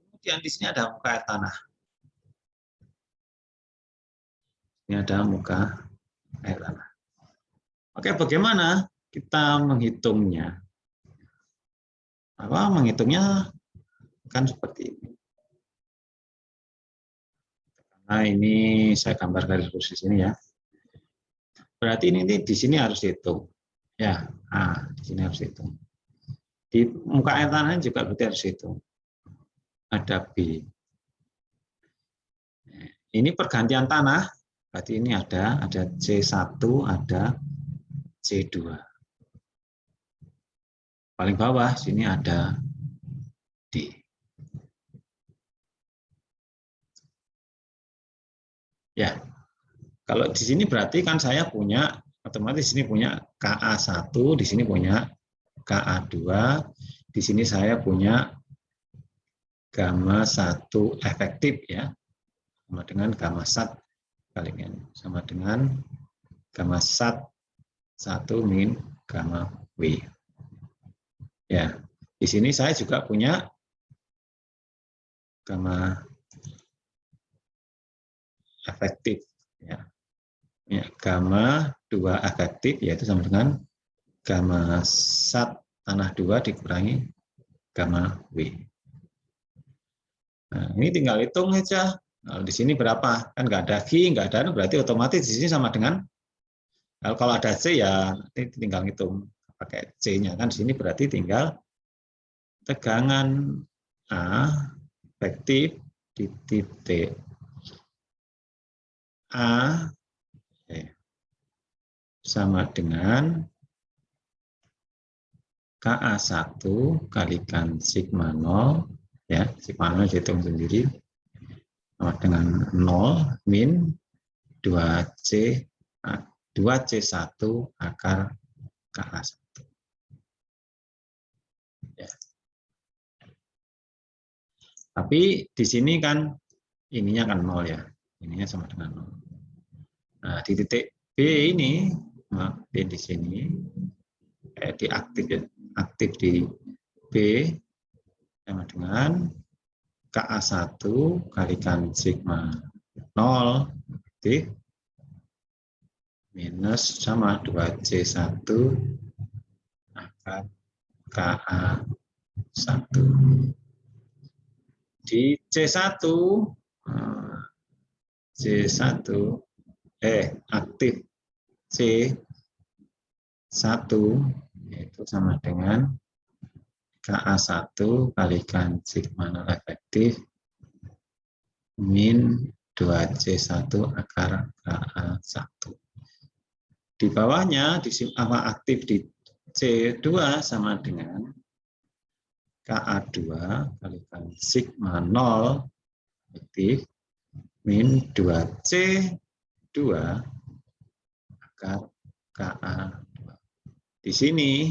Kemudian di sini ada muka air tanah. Ini ada muka air tanah. Oke, bagaimana kita menghitungnya? Apa menghitungnya kan seperti ini. Nah, ini saya gambar garis lurus di sini ya. Berarti ini di sini harus dihitung. Ya, di sini harus dihitung. Di muka air tanah juga berarti harus dihitung. Ada B. Ini pergantian tanah, berarti ini ada C1, ada C2. Paling bawah sini ada D. Ya, kalau di sini berarti kan saya punya, otomatis di sini punya KA1, di sini punya KA2, di sini saya punya gamma 1 efektif ya, sama dengan gamma sat kalian sama dengan gamma sat 1 min gamma W. Ya, di sini saya juga punya gamma efektif ya. Gamma 2 efektif yaitu sama dengan gamma sat tanah 2 dikurangi gamma W. Nah, ini tinggal hitung saja. Nah, di sini berapa? Kan nggak ada Q, nggak ada, berarti otomatis di sini sama dengan, kalau ada C ya nanti tinggal hitung pakai C-nya kan. Di sini berarti tinggal tegangan A efektif di titik A sama dengan KA1 kalikan sigma 0 ya, sigma 0 dihitung sendiri sama dengan 0 min 2C1 akar KA1 ya. Tapi di sini kan ininya kan 0 ya, ininya sama dengan 0. Nah, di titik B ini, B di sini, di aktif di B sama dengan KA1 kalikan sigma 0 aktif minus sama 2C1 akar KA1. Di C1 aktif C1 yaitu sama dengan KA1 kalikan sigma 0 efektif min 2C1 akar KA1. Di bawahnya di aktif di C2 sama dengan KA2 kalikan sigma 0 efektif min 2C2 akar Ka2. Di sini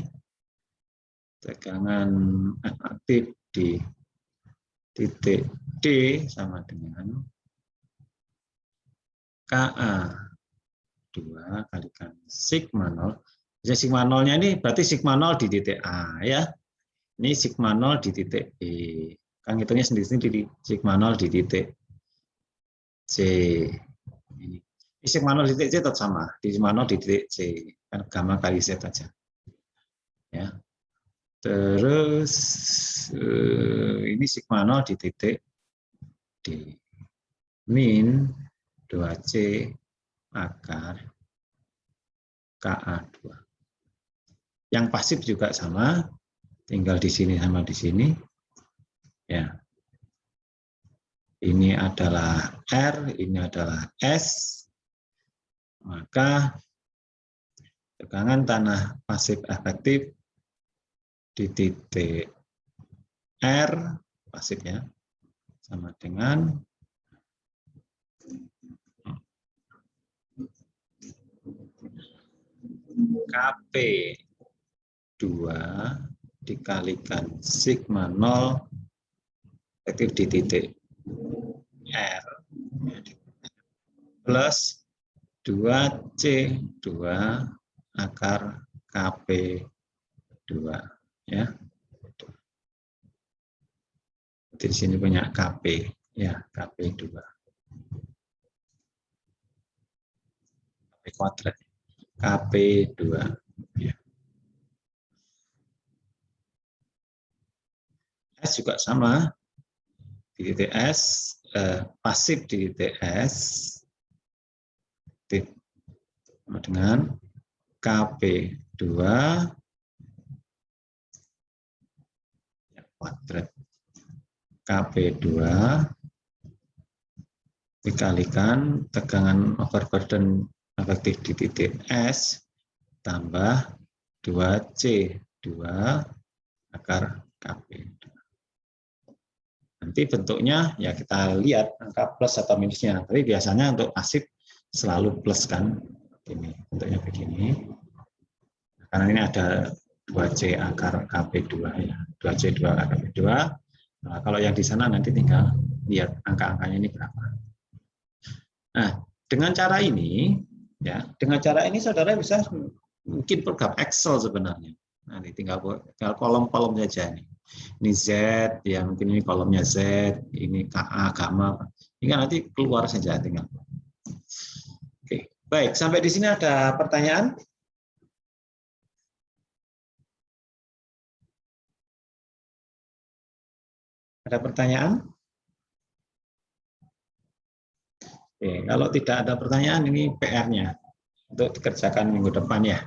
tegangan aktif di titik D sama dengan Ka2 kalikan sigma 0. Jadi sigma 0-nya ini berarti sigma 0 di titik A ya. Ini sigma 0 di titik B. Kan hitungnya sendiri-sendiri sigma 0 di titik C. Ini sigma 0 di titik C tetap sama. Di sigma 0 di titik C. Kan gamma kali Z aja. Ya. Terus ini sigma 0 di titik D. Min 2C akar Ka2. Yang pasif juga sama, tinggal di sini sama di sini. Ya. Ini adalah R, ini adalah S. Maka tegangan tanah pasif efektif di titik R pasifnya sama dengan Kp2 dikalikan sigma 0 efektif di titik R plus 2C2 akar Kp2 ya. Di sini punya Kp ya, Kp2. Kp kuadrat. Kp2 ya. S juga sama di titik S, pasif di titik S sama dengan Kp2 ya, kuadrat. Kp2 dikalikan tegangan overburden efektif di titik S tambah 2C2 akar Kp2. Nanti bentuknya ya kita lihat angka plus atau minusnya. Tapi biasanya untuk pasif selalu plus kan. Ini bentuknya begini. Karena ini ada 2C akar Kp2 ya. 2C2 akar Kp2. Nah, kalau yang di sana nanti tinggal lihat angka-angkanya ini berapa. Nah, dengan cara ini ya, dengan cara ini saudara bisa mungkin program Excel sebenarnya. Nah, ini tinggal kolom-kolom saja nih. Ini Z, ya mungkin ini kolomnya Z, ini KA, gamma. Ini kan nanti keluar saja tinggal. Oke, baik. Sampai di sini ada pertanyaan? Ada pertanyaan? Oke, kalau tidak ada pertanyaan, ini PR-nya untuk dikerjakan minggu depan ya.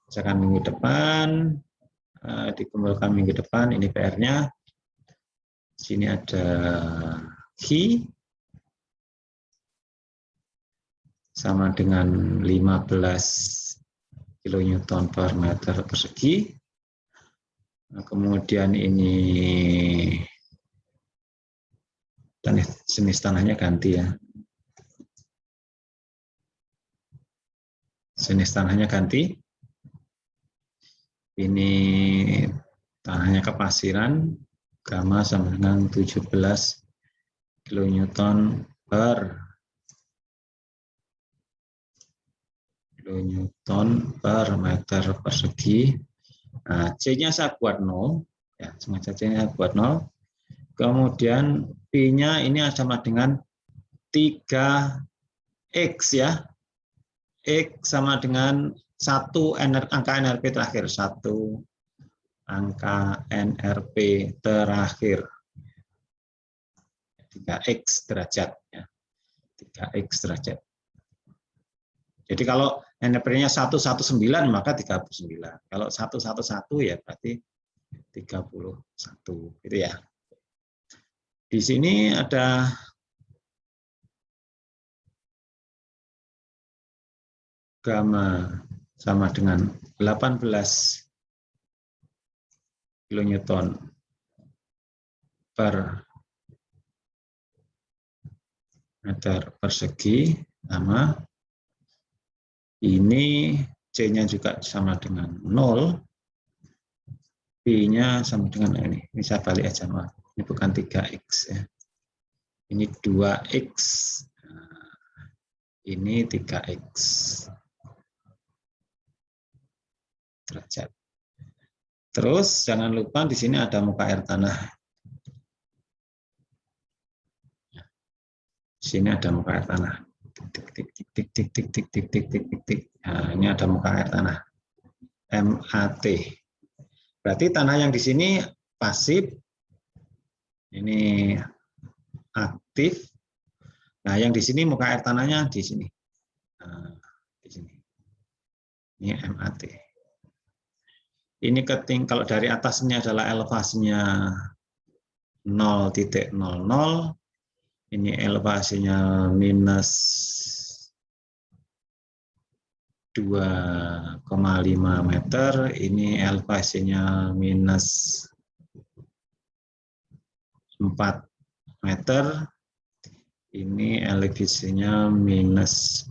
Kerjakan minggu depan, dikumpulkan minggu depan, ini PR-nya. Sini ada Q sama dengan 15 kN per meter persegi. Nah, kemudian ini jenis tanahnya ganti ya. Jenis tanahnya ganti. Ini tanahnya kepasiran, gamma sama dengan 17 kN per meter persegi. Nah, C-nya saya buat 0, ya, sengaja C-nya buat 0. Kemudian P-nya ini sama dengan 3X ya. X sama dengan 1 angka NRP terakhir, 1 angka NRP terakhir. 3X derajat ya. 3X derajat. Jadi kalau NRP-nya 119 maka 39. Kalau 111 ya berarti 31 gitu ya. Di sini ada gamma sama dengan 18 kN per meter persegi sama ini C-nya juga sama dengan 0, B-nya sama dengan ini saya balik aja, ini bukan 3X ya, ini 2X, ini 3X derajat. Terus jangan lupa di sini ada muka air tanah. Di sini ada muka air tanah. Nah, ini ada muka air tanah. MAT. Berarti tanah yang di sini pasif, ini aktif. Nah, yang di sini muka air tanahnya di sini. Nah, di sini. Ini MAT. Ini kalau dari atasnya adalah elevasinya 0,00, ini elevasinya minus 2,5 meter, ini elevasinya minus 4 meter, ini elevasinya minus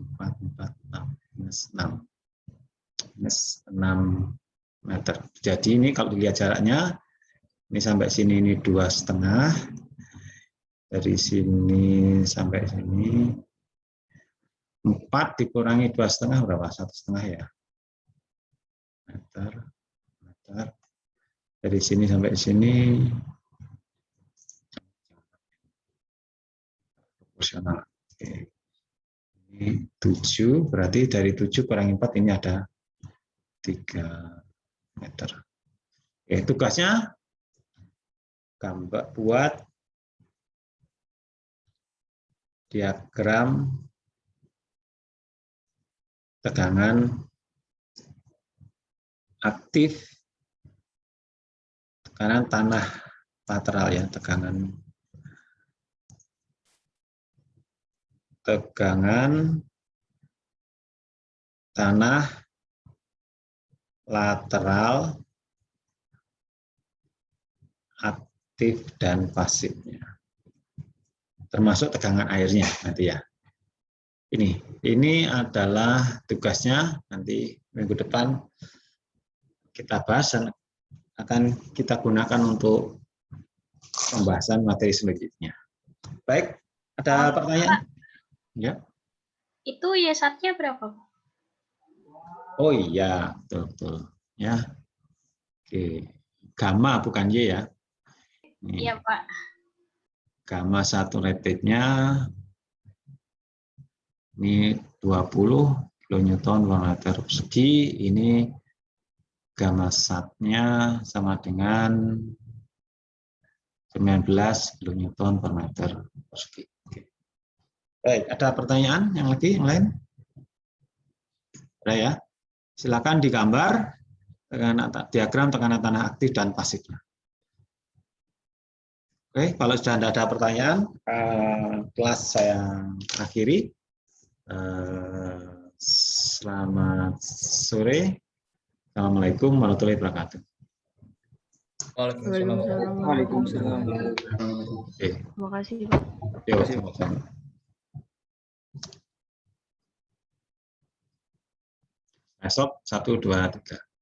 6 meter. Jadi ini kalau dilihat jaraknya, ini sampai sini ini 2,5, dari sini sampai sini 4 dikurangi 2,5 berapa? 1,5 ya. Meter. Dari sini sampai sini proporsional. Oke. Ini 7, berarti dari 7 kurangi 4 ini ada 3 meter. Oke, tugasnya gambar buat diagram tegangan aktif, tekanan tanah lateral ya, tegangan tanah lateral aktif dan pasifnya, termasuk tegangan airnya nanti ya. Ini adalah tugasnya, nanti minggu depan kita bahas dan akan kita gunakan untuk pembahasan materi selanjutnya. Baik, ada pertanyaan? Ya. Itu Y-nya berapa? Oh iya, betul. Ya. Oke. Gamma bukan Y ya. Iya, Pak. Gamma 1 rapidnya ini 20 kilonewton per meter persegi, ini gamma satnya sama dengan 19 kilonewton per meter persegi. Oke. Baik, ada pertanyaan yang lain? Ada ya? Silakan digambar diagram tekanan tanah aktif dan pasifnya. Oke, kalau sudah tidak ada pertanyaan, kelas saya akhiri. Selamat sore. Assalamualaikum warahmatullahi wabarakatuh. Waalaikumsalam. Oke. Terima kasih, Pak. Yuk, sama-sama. Besok 1, 2, 3.